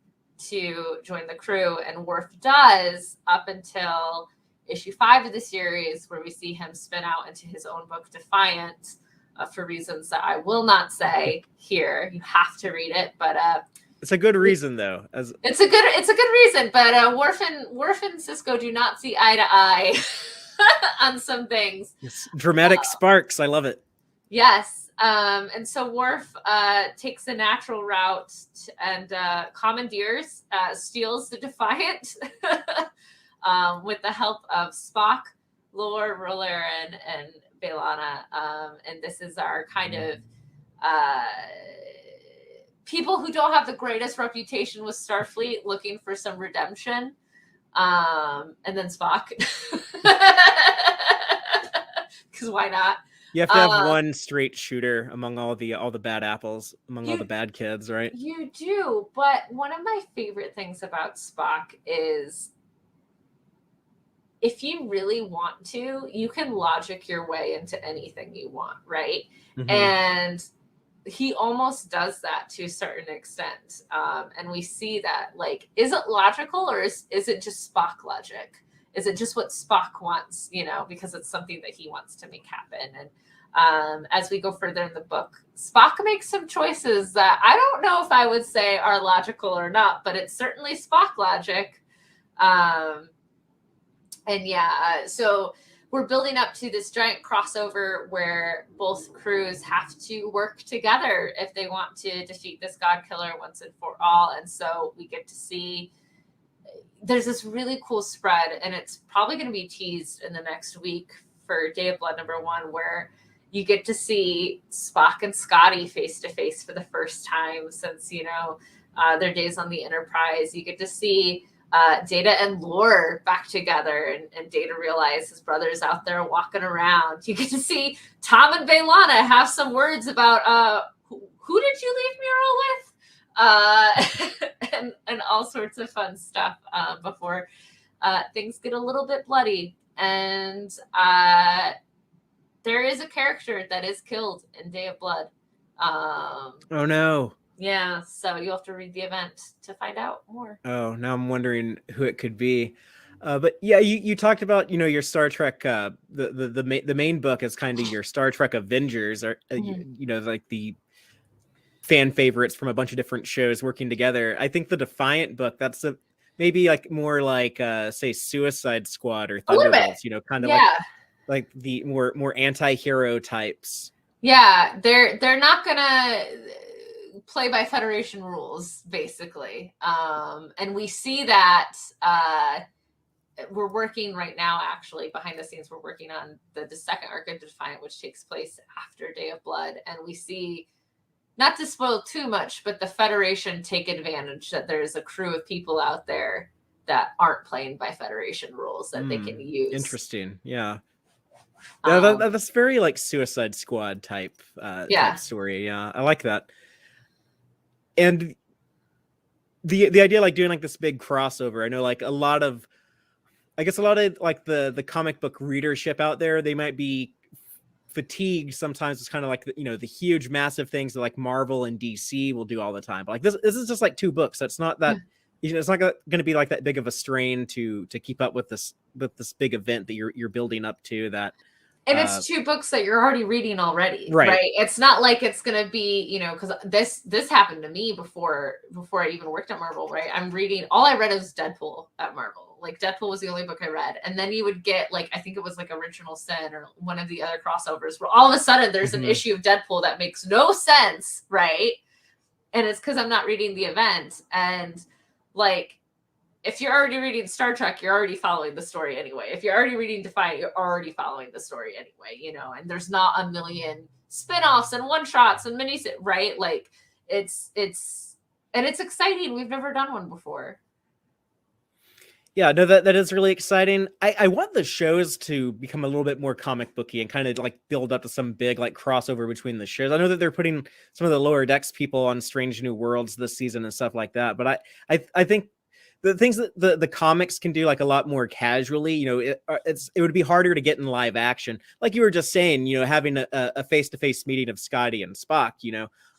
to join the crew, and Worf does up until issue 5 of the series, where we see him spin out into his own book, Defiant, for reasons that I will not say here. You have to read it, but it's a good reason, though. It's a good reason, but Worf and Sisko do not see eye to eye on some things. It's dramatic sparks. I love it. Yes. And so Worf takes a natural route and commandeers, steals the Defiant with the help of Spock, Lore, Ruler, and B'Elanna. And this is our kind of people who don't have the greatest reputation with Starfleet looking for some redemption. And then Spock. Because why not? You have to have one straight shooter among all the bad apples, among all the bad kids, right? You do, but one of my favorite things about Spock is if you really want to, you can logic your way into anything you want, right? Mm-hmm. And he almost does that to a certain extent. And we see that, like, is it logical, or is it just Spock logic? Is it just what Spock wants, because it's something that he wants to make happen? And as we go further in the book, Spock makes some choices that I don't know if I would say are logical or not, but it's certainly Spock logic. So we're building up to this giant crossover where both crews have to work together if they want to defeat this God Killer once and for all. And so we get to see there's this really cool spread, and it's probably going to be teased in the next week for Day of Blood #1, where you get to see Spock and Scotty face to face for the first time since, their days on the Enterprise. You get to see Data and Lore back together, and Data realize his brother's out there walking around. You get to see Tom and B'Elanna have some words about who did you leave Muriel with? And all sorts of fun stuff before things get a little bit bloody. And there is a character that is killed in Day of Blood. Oh no. Yeah, so you'll have to read the event to find out more. Oh, now I'm wondering who it could be. But yeah, you talked about your Star Trek. The main book is kind of your Star Trek Avengers, or like the fan favorites from a bunch of different shows working together. I think the Defiant book, that's maybe like more like say Suicide Squad or A little bit. Thunderbolts, kind of Yeah. like the more anti-hero types. Yeah, they're not gonna play by Federation rules, basically. And we see that we're working right now, actually, behind the scenes, we're working on the second arc of Defiant, which takes place after Day of Blood. And we see, not to spoil too much, but the Federation take advantage that there's a crew of people out there that aren't playing by Federation rules that they can use. Interesting. Yeah. That's very like Suicide Squad type story. Yeah, I like that. And the idea like doing like this big crossover. I know like a lot of like the comic book readership out there, they might be fatigued sometimes. It's kind of like the huge massive things that like Marvel and DC will do all the time. But like this is just like 2 books. That's not that it's not going to be like that big of a strain to keep up with this big event that you're building up to. That and it's 2 books that you're already reading already, right? It's not like it's going to be, because this happened to me before I even worked at Marvel, right? I'm reading, all I read was Deadpool at Marvel. Like Deadpool was the only book I read. And then you would get like, I think it was like Original Sin or one of the other crossovers where all of a sudden there's an issue of Deadpool that makes no sense, right? And it's because I'm not reading the event. And like, if you're already reading Star Trek, you're already following the story anyway. If you're already reading Defiant, you're already following the story anyway, and there's not a million spin-offs and one-shots and minis, right? Like it's exciting. We've never done one before. Yeah, no, that is really exciting. I want the shows to become a little bit more comic booky and kind of like build up to some big like crossover between the shows. I know that they're putting some of the Lower Decks people on Strange New Worlds this season and stuff like that, but I think the things that the comics can do like a lot more casually, it would be harder to get in live action. Like you were just saying, having a face-to-face meeting of Scotty and Spock,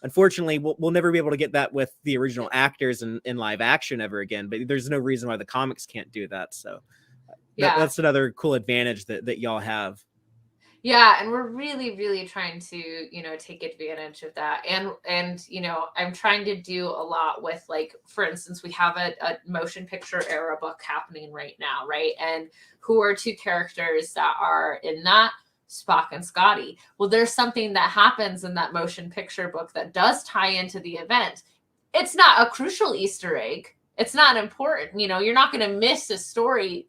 unfortunately we'll never be able to get that with the original actors in live action ever again, but there's no reason why the comics can't do that. So that's another cool advantage that y'all have. Yeah, and we're really, really trying to, take advantage of that. And I'm trying to do a lot with, like, for instance, we have a motion picture era book happening right now, right? And who are 2 characters that are in that? Spock and Scotty. Well, there's something that happens in that motion picture book that does tie into the event. It's not a crucial Easter egg. It's not important. You're not going to miss a story,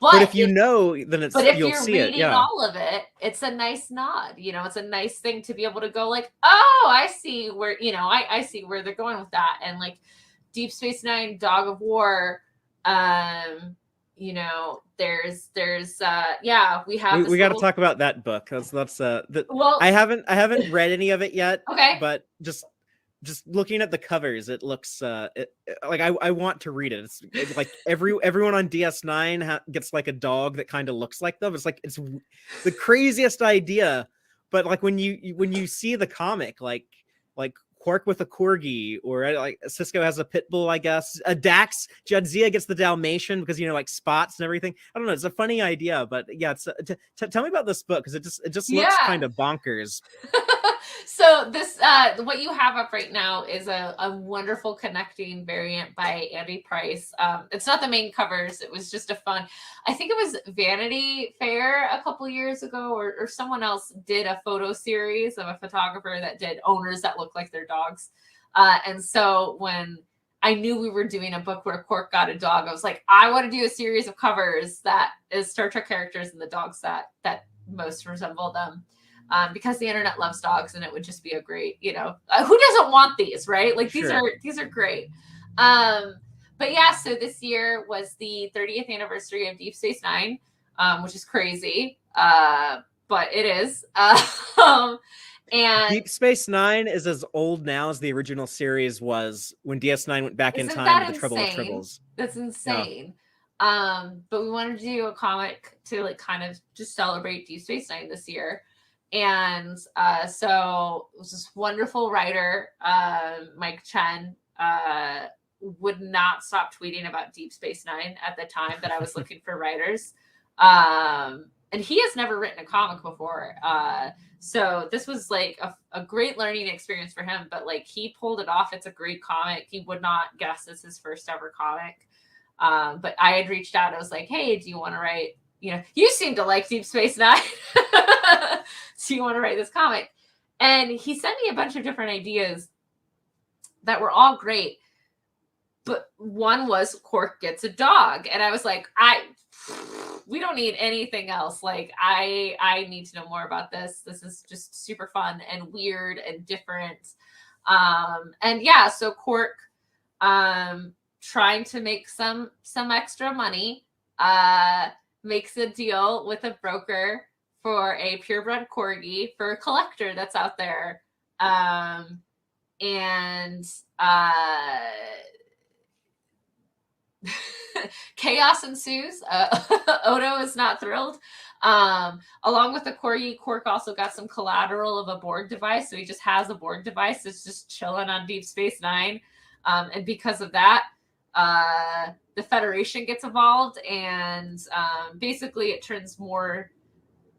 But if you know, then it's, but if you'll you're see reading it. Yeah. all of it, it's a nice nod. It's a nice thing to be able to go like, oh, I see where, I see where they're going with that. And like Deep Space Nine, Dog of War, we got to talk about that book. I haven't read any of it yet. Okay. But just looking at the covers, it looks like I want to read it. It's like everyone on DS9 gets like a dog that kind of looks like them. It's like it's the craziest idea, but like when you see the comic, like Quark with a corgi, or like Cisco has a pit bull, I guess. Dax Jadzia gets the Dalmatian because like spots and everything. I don't know. It's a funny idea, but yeah. It's tell me about this book because it just looks kind of bonkers. So this, what you have up right now is a wonderful connecting variant by Andy Price. It's not the main covers. It was just I think it was Vanity Fair a couple years ago, or someone else did a photo series of a photographer that did owners that look like their dogs. And so when I knew we were doing a book where Quark got a dog, I was like, I want to do a series of covers that is Star Trek characters and the dogs that most resemble them. Because the internet loves dogs, and it would just be a great, who doesn't want these, right? Like these are great. But yeah, so this year was the 30th anniversary of Deep Space Nine, which is crazy, but it is. And Deep Space Nine is as old now as the original series was when DS9 went back in time to the Trouble with Tribbles. That's insane. Yeah. But we wanted to do a comic to like kind of just celebrate Deep Space Nine this year. And so it was this wonderful writer, Mike Chen, would not stop tweeting about Deep Space Nine at the time that I was looking for writers. and he has never written a comic before. So this was like a great learning experience for him, but like he pulled it off. It's a great comic. He would not guess it's his first ever comic. But I had reached out. I was like, hey, do you want to write, you seem to like Deep Space Nine. Do you want to write this comic? And he sent me a bunch of different ideas that were all great. But one was Quark gets a dog. And I was like, we don't need anything else. Like, I need to know more about this. This is just super fun and weird and different. And yeah, so Quark, trying to make some extra money, makes a deal with a broker for a purebred corgi for a collector that's out there. Chaos ensues. Odo is not thrilled. Along with the corgi, Quark also got some collateral of a Borg device. So he just has a Borg device that's just chilling on Deep Space Nine. And because of that, the Federation gets involved, and basically it turns more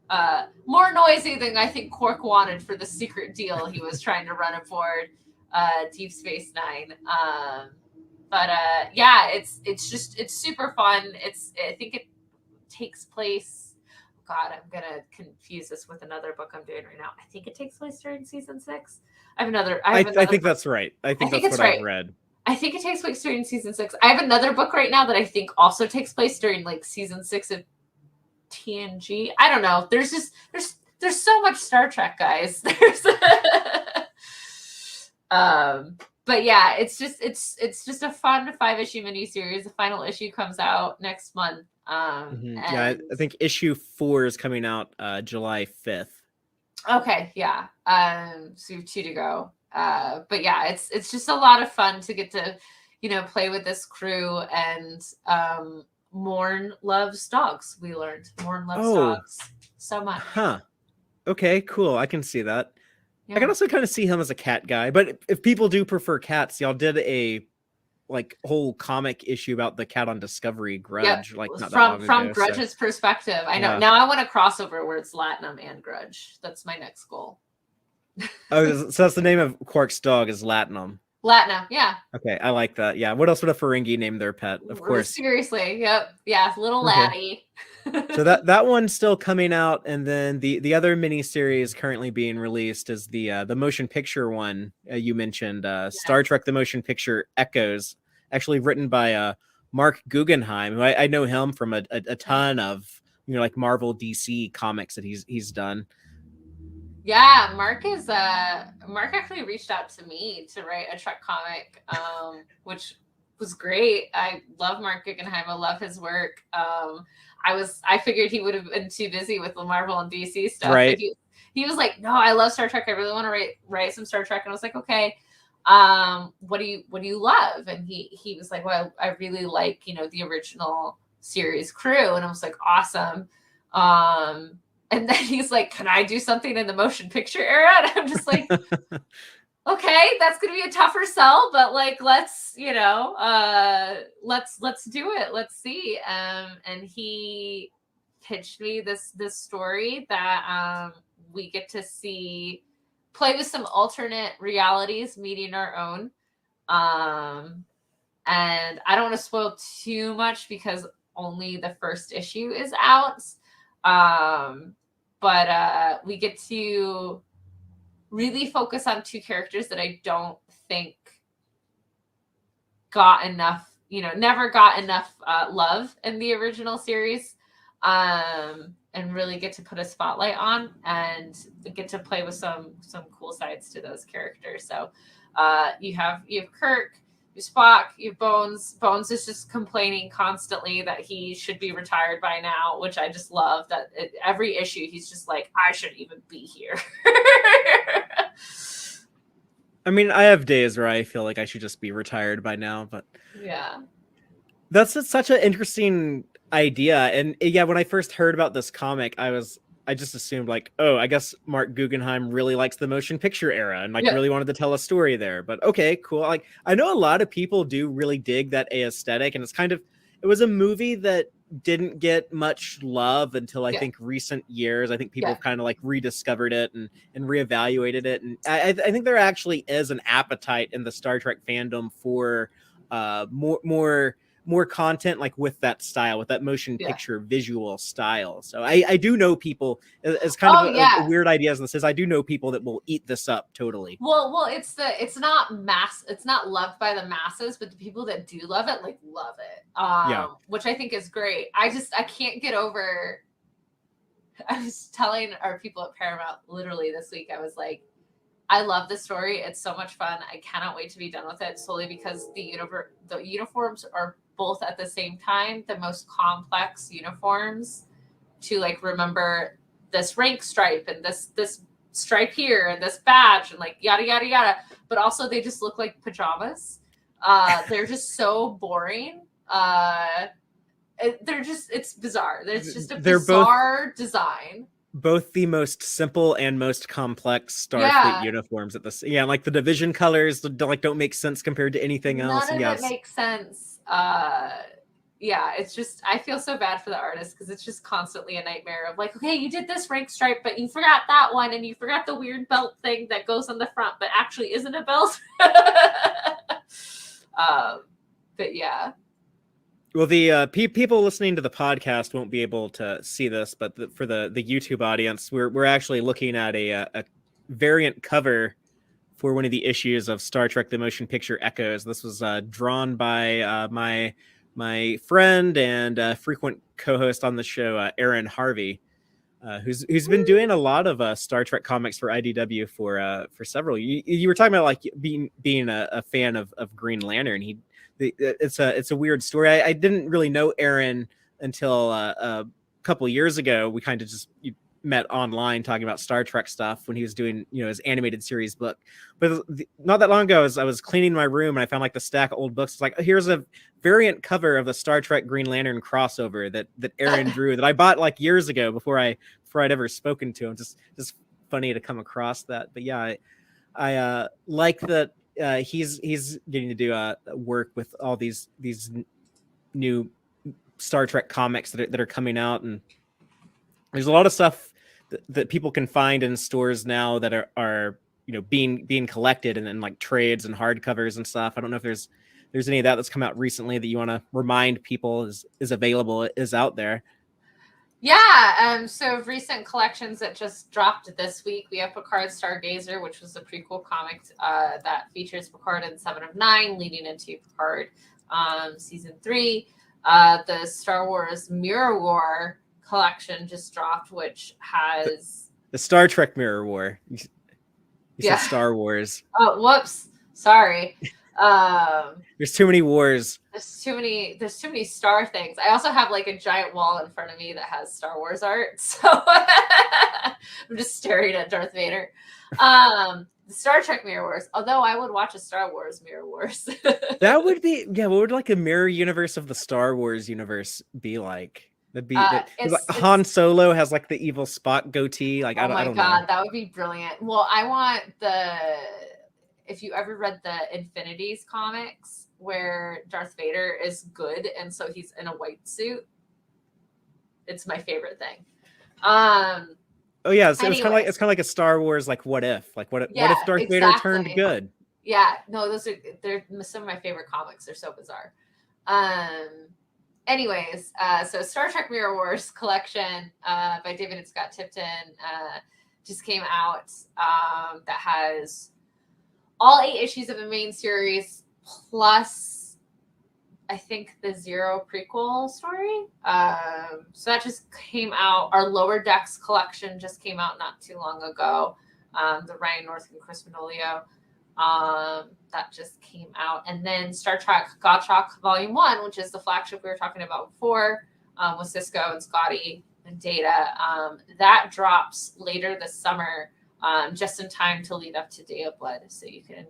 noisy than I think Quark wanted for the secret deal he was trying to run aboard Deep Space Nine. But yeah, it's super fun. I think it takes place. God, I'm gonna confuse this with another book I'm doing right now. I think it takes place during season 6. I think that's right. I think that's what I've read. I think it takes place during season 6. I have another book right now that I think also takes place during like season 6 of TNG. I don't know. There's so much Star Trek, guys. But yeah, it's just a fun 5-issue miniseries. The final issue comes out next month. Yeah, I think issue 4 is coming out July 5th. Okay, yeah. So you have 2 to go. But yeah, it's just a lot of fun to get to, play with this crew. And Morn loves dogs. We learned Morn loves dogs so much. Huh. Okay, cool. I can see that. Yeah. I can also kind of see him as a cat guy, but if people do prefer cats, y'all did a whole comic issue about the cat on Discovery, Grudge, not from Grudge's perspective. I know. Yeah. Now I want a crossover where it's Latinum and Grudge. That's my next goal. Oh, so that's the name of Quark's dog is Latinum. Latinum, yeah. Okay, I like that. Yeah. What else would a Ferengi name their pet? Of course. Seriously, yep. Yeah, little laddie. So that one's still coming out, and then the other miniseries currently being released is the motion picture one you mentioned, Star Trek: The Motion Picture Echoes, actually written by Mark Guggenheim, who I know him from a ton of like Marvel, DC comics that he's done. Yeah, Mark actually reached out to me to write a Trek comic, which was great. I love Mark Guggenheim. I love his work. I figured he would have been too busy with the Marvel and DC stuff. Right. But he was like, no, I love Star Trek. I really want to write some Star Trek. And I was like, okay, what do you love? And he was like, well, I really like, the original series crew. And I was like, awesome. And then he's like, can I do something in the motion picture era? And I'm just like, okay, that's going to be a tougher sell, but like, let's do it. Let's see. And he pitched me this story that we get to see play with some alternate realities meeting our own. And I don't want to spoil too much because only the first issue is out. But we get to really focus on 2 characters that I don't think got enough, never got enough love in the original series, and really get to put a spotlight on and get to play with some cool sides to those characters. So you have Kirk, you have Spock, you have Bones. Bones is just complaining constantly that he should be retired by now, which I just love. That every issue he's just like, I shouldn't even be here. I mean, I have days where I feel like I should just be retired by now, but yeah, that's such an interesting idea. And yeah, when I first heard about this comic, I just assumed like, oh, I guess Mark Guggenheim really likes the motion picture era and really wanted to tell a story there. But okay, cool. Like, I know a lot of people do really dig that aesthetic, and it was a movie that didn't get much love until I think recent years. I think people have kind of like rediscovered it and reevaluated it. And I think there actually is an appetite in the Star Trek fandom for more content like with that style, with that motion picture visual style. So I do know people, as kind of a weird idea as this is, I do know people that will eat this up totally. Well, it's not loved by the masses, but the people that do love it, like, love it. Which I think is great. I can't get over. I was telling our people at Paramount literally this week, I was like, I love this story. It's so much fun. I cannot wait to be done with it, solely because the uniforms are both at the same time the most complex uniforms to like remember this rank stripe and this stripe here and this badge and like yada yada yada, but also they just look like pajamas. They're just so boring. It's bizarre. There's just a bizarre design. Both the most simple and most complex Starfleet uniforms at this. Yeah, like the division colors don't make sense compared to anything else. None of it makes sense. It's just, I feel so bad for the artist because it's just constantly a nightmare of like, okay, you did this rank stripe, but you forgot that one, and you forgot the weird belt thing that goes on the front, but actually isn't a belt. But yeah. Well, the people listening to the podcast won't be able to see this, but for the YouTube audience, we're actually looking at a variant cover for one of the issues of Star Trek: The Motion Picture Echoes. This was drawn by my friend and frequent co-host on the show, Aaron Harvey, who's been doing a lot of Star Trek comics for IDW for several. You were talking about like being a fan of Green Lantern. It's a weird story. I didn't really know Aaron until a couple years ago. We kind of just met online talking about Star Trek stuff when he was doing his animated series book. But not that long ago, I was cleaning my room and I found like the stack of old books. It's like, here's a variant cover of the Star Trek Green Lantern crossover that Aaron drew that I bought like years ago before I'd ever spoken to him. Just funny to come across that. But yeah, I like that. He's getting to do work with all these new Star Trek comics that are coming out, and there's a lot of stuff that people can find in stores now that are being collected and like trades and hardcovers and stuff. I don't know if there's any of that's come out recently that you want to remind people is available, is out there. Yeah, so recent collections that just dropped this week, we have Picard Stargazer, which was a prequel comic that features Picard in 7 of 9, leading into Picard season 3. The Star Wars Mirror War collection just dropped, which has the Star Trek Mirror War. You said Star Wars. Oh, whoops! Sorry. There's too many wars. There's too many Star things. I also have like a giant wall in front of me that has Star Wars art. So I'm just staring at Darth Vader. The Star Trek Mirror Wars. Although I would watch a Star Wars Mirror Wars. That would be, what would like a mirror universe of the Star Wars universe be like? That'd be like Han Solo has like the evil Spock goatee. Like, I don't know. That would be brilliant. Well, I want if you ever read the Infinities comics where Darth Vader is good and so he's in a white suit, it's my favorite thing. Oh yeah, so it's kind of like a Star Wars like what if Darth Vader turned good. Yeah, no, they're some of my favorite comics. They're so bizarre. Anyways, so Star Trek Mirror Wars collection by David and Scott Tipton just came out. That has all 8 issues of the main series, plus I think the Zero prequel story. So that just came out. Our Lower Decks collection just came out not too long ago. The Ryan North and Chris Manolio. That just came out. And then Star Trek Gottschalk Volume 1, which is the flagship we were talking about before, with Cisco and Scotty and Data. That drops later this summer. Just in time to lead up to Day of Blood, so you can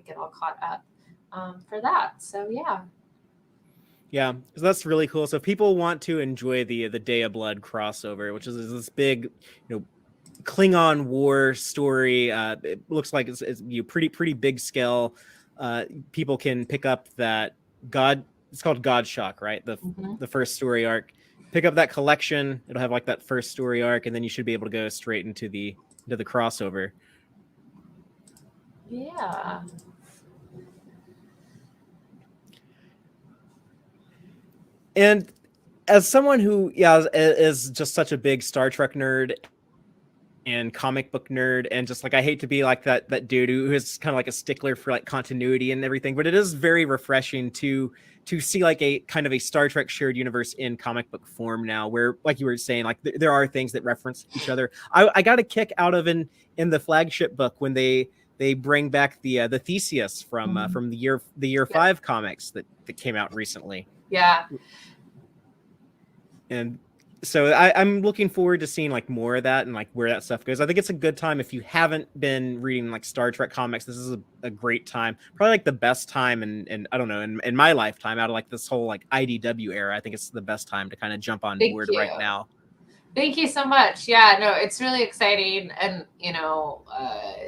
get all caught up for that. So yeah, so that's really cool. So if people want to enjoy the Day of Blood crossover, which is this big, Klingon war story, it looks like it's pretty big scale. People can pick up that it's called Godshock, right? The first story arc. pick up that collection. It'll have like that first story arc, and then you should be able to go straight into the crossover. Yeah. And as someone who is just such a big Star Trek nerd and comic book nerd, and just like I hate to be like that dude who is kind of like a stickler for like continuity and everything, but it is very refreshing to see like a kind of a Star Trek shared universe in comic book form now, where like you were saying, like there are things that reference each other. I got a kick out of in the flagship book when they bring back the Theseus from the year 5 comics that came out recently. Yeah. And so I'm looking forward to seeing like more of that and like where that stuff goes. I think it's a good time if you haven't been reading like Star Trek comics. This is a great time, probably like the best time, and I don't know, in my lifetime, out of like this whole like IDW era. I think it's the best time to kind of jump on board right now. Thank you so much. Yeah, no, it's really exciting. And,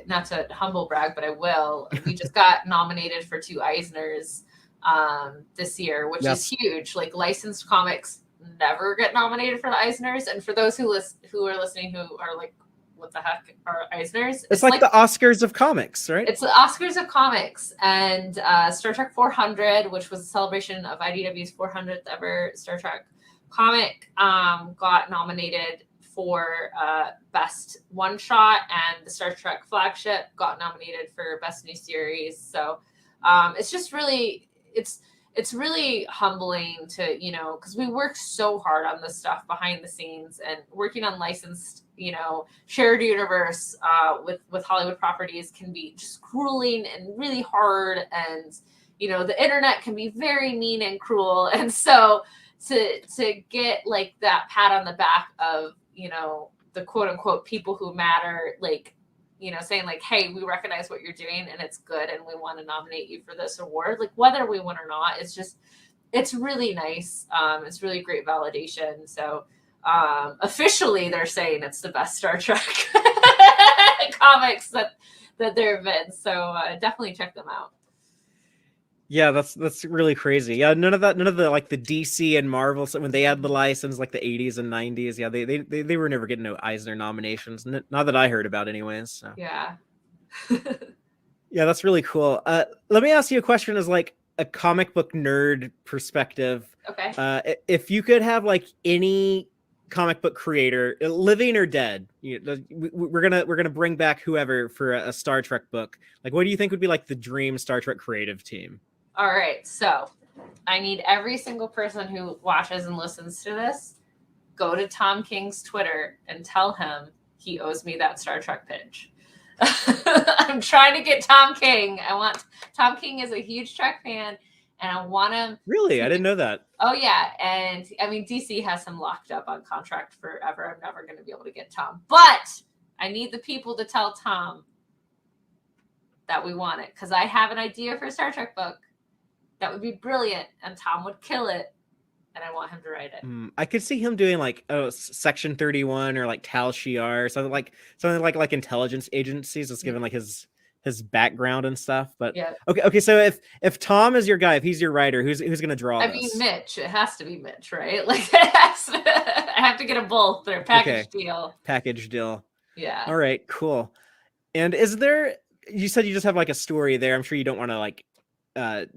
not to humble brag, but I will. We just got nominated for 2 Eisners this year, which is huge. Like licensed comics never get nominated for the Eisners. And for those who are listening who are like, what the heck are Eisners? It's like the Oscars of comics, right? It's the Oscars of comics. And Star Trek 400, which was a celebration of IDW's 400th ever Star Trek comic, got nominated for best one shot, and the Star Trek flagship got nominated for best new series. So it's just really it's really humbling to, because we work so hard on this stuff behind the scenes, and working on licensed, shared universe with Hollywood properties can be just grueling and really hard. And, the internet can be very mean and cruel. And so to get like that pat on the back of, the quote unquote people who matter, like, saying like, hey, we recognize what you're doing and it's good, and we want to nominate you for this award, like whether we win or not, it's really nice. It's really great validation. So officially they're saying it's the best Star Trek comics that there have been. So definitely check them out. Yeah, that's really crazy. Yeah, none of the like the DC and Marvel, so when they had the license like the 80s and 90s, yeah, they were never getting no Eisner nominations, not that I heard about anyways. So. Yeah. Yeah, that's really cool. Let me ask you a question as like a comic book nerd perspective. Okay. If you could have like any comic book creator, living or dead, we're gonna bring back whoever for a Star Trek book. Like, what do you think would be like the dream Star Trek creative team? All right, so I need every single person who watches and listens to this, go to Tom King's Twitter and tell him he owes me that Star Trek pitch. I'm trying to get Tom King. Tom King is a huge Trek fan, and I want him. Really? I didn't know that. Oh, yeah. And I mean, DC has him locked up on contract forever. I'm never going to be able to get Tom. But I need the people to tell Tom that we want it, because I have an idea for a Star Trek book that would be brilliant, and Tom would kill it, and I want him to write it. I could see him doing like Section 31 or like Tal Shiar, or something like intelligence agencies. That's given like his background and stuff. But yeah. Okay. So if Tom is your guy, if he's your writer, who's gonna draw this? I mean, Mitch. It has to be Mitch, right? Like I have to get a both or package deal. Package deal. Yeah. All right. Cool. And is there? You said you just have like a story there. I'm sure you don't want to like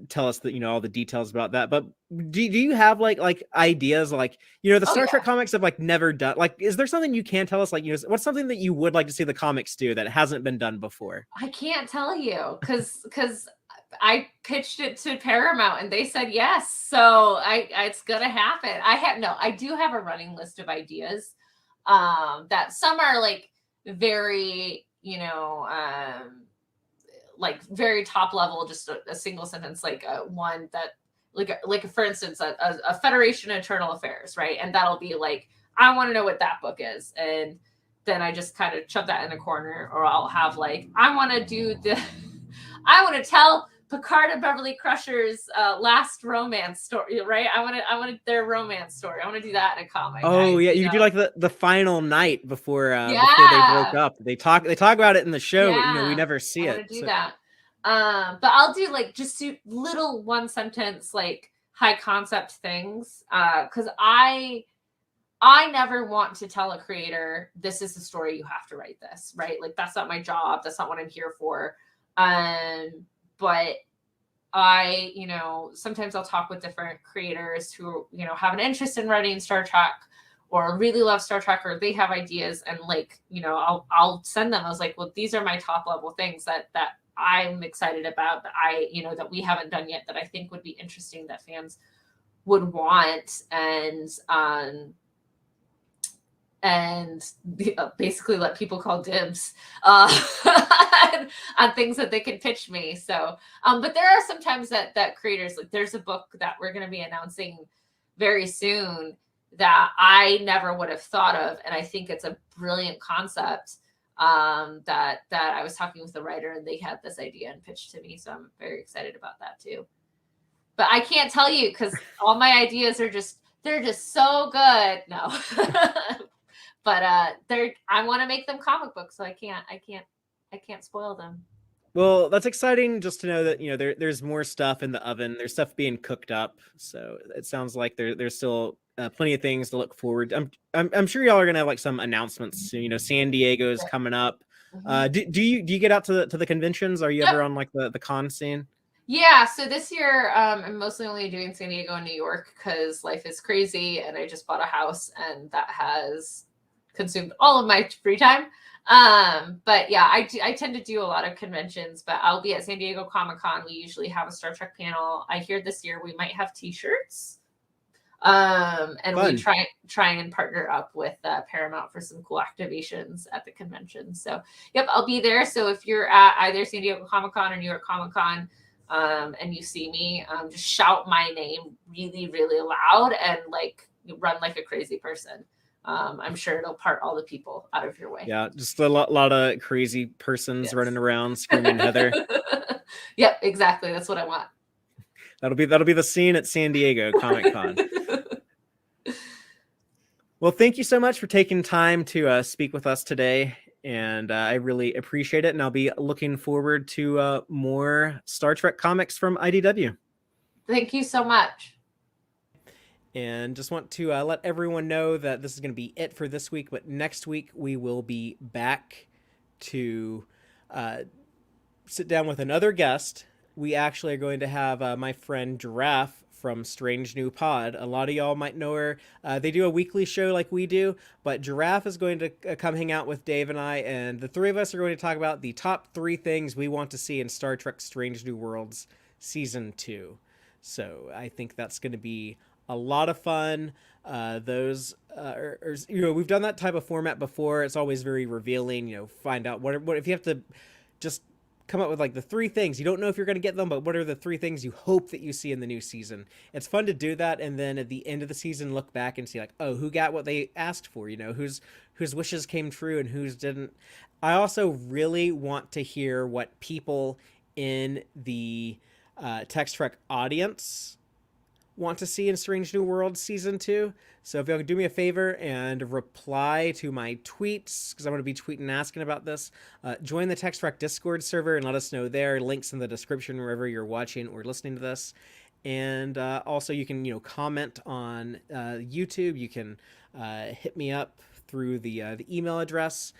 tell us that all the details about that, but do you have like ideas, like the Star Trek comics have like never done, like, is there something you can tell us, like what's something that you would like to see the comics do that hasn't been done before? I can't tell you because I pitched it to Paramount and they said yes, so it's gonna happen. I do have a running list of ideas that some are like very like very top level, just a single sentence, like one that like for instance a Federation of Internal Affairs, right? And that'll be like, I want to know what that book is, and then I just kind of shove that in a corner. Or I'll have like, I want to tell Picard and Beverly Crusher's last romance story, right? I want their romance story. I want to do that in a comic. You could do like the final night before they broke up. They talk about it in the show, but we never see it. I want to do that. But I'll do like just do little one sentence, like high concept things. Because I I never want to tell a creator, this is the story, you have to write this, right? Like, that's not my job. That's not what I'm here for. But I, sometimes I'll talk with different creators who, have an interest in writing Star Trek or really love Star Trek, or they have ideas, and like, I'll send them. I was like, well, these are my top level things that I'm excited about, that that we haven't done yet, that I think would be interesting, that fans would want, and basically let people call dibs on things that they can pitch me. So, but there are some times that creators, like, there's a book that we're going to be announcing very soon that I never would have thought of. And I think it's a brilliant concept, that I was talking with the writer, and they had this idea and pitched to me. So I'm very excited about that too. But I can't tell you, because all my ideas they're just so good. No. But I want to make them comic books, so I can't spoil them. Well, that's exciting just to know that, there's more stuff in the oven. There's stuff being cooked up. So it sounds like there's still plenty of things to look forward. I'm sure y'all are gonna have like some announcements soon. San Diego's coming up. Mm-hmm. Do you get out to the conventions? Are you ever on like the con scene? Yeah, so this year I'm mostly only doing San Diego and New York because life is crazy, and I just bought a house, and that has consumed all of my free time. But yeah, I tend to do a lot of conventions, but I'll be at San Diego Comic-Con. We usually have a Star Trek panel. I hear this year we might have t-shirts. And Fun. We try and partner up with Paramount for some cool activations at the convention. So yep, I'll be there. So if you're at either San Diego Comic-Con or New York Comic-Con, and you see me, just shout my name really, really loud and like run like a crazy person. I'm sure it'll part all the people out of your way. Yeah, just a lot of crazy persons running around screaming Heather. Yep, exactly. That's what I want. That'll be the scene at San Diego Comic-Con. Well, thank you so much for taking time to speak with us today, and I really appreciate it. And I'll be looking forward to more Star Trek comics from IDW. Thank you so much. And just want to let everyone know that this is going to be it for this week, but next week we will be back to sit down with another guest. We actually are going to have my friend Giraffe from Strange New Pod. A lot of y'all might know her. They do a weekly show like we do, but Giraffe is going to come hang out with Dave and I, and the three of us are going to talk about the top 3 things we want to see in Star Trek Strange New Worlds Season 2. So I think that's going to be a lot of fun. Those we've done that type of format before. It's always very revealing, find out what if you have to just come up with like the 3 things. You don't know if you're going to get them, but what are the 3 things you hope that you see in the new season? It's fun to do that, and then at the end of the season look back and see like, oh, who got what they asked for, whose wishes came true and whose didn't. I also really want to hear what people in the Tex-Trek audience want to see in Strange New Worlds Season 2. So if y'all could do me a favor and reply to my tweets, because I'm going to be tweeting asking about this, join the Tex-Trek Discord server and let us know there. Links in the description wherever you're watching or listening to this. And also you can comment on YouTube. You can hit me up through the email address,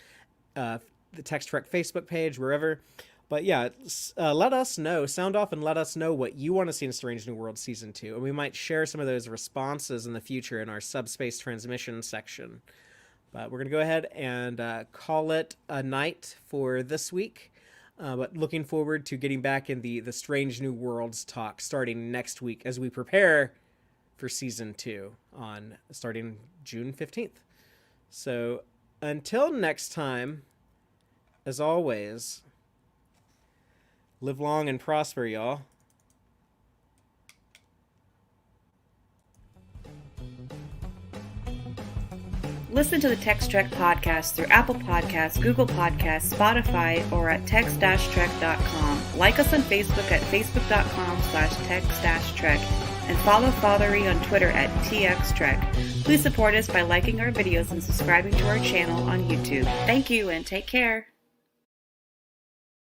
the Tex-Trek Facebook page, wherever. But yeah, let us know, sound off and let us know what you want to see in Strange New Worlds Season 2. And we might share some of those responses in the future in our subspace transmission section. But we're going to go ahead and call it a night for this week. But looking forward to getting back in the Strange New Worlds talk starting next week as we prepare for Season 2 starting June 15th. So until next time, as always, live long and prosper, y'all. Listen to the Tex-Trek podcast through Apple Podcasts, Google Podcasts, Spotify, or at tex-trek.com. Like us on Facebook at facebook.com/tex-trek. And follow Fathery on Twitter at TXTrek. Please support us by liking our videos and subscribing to our channel on YouTube. Thank you and take care.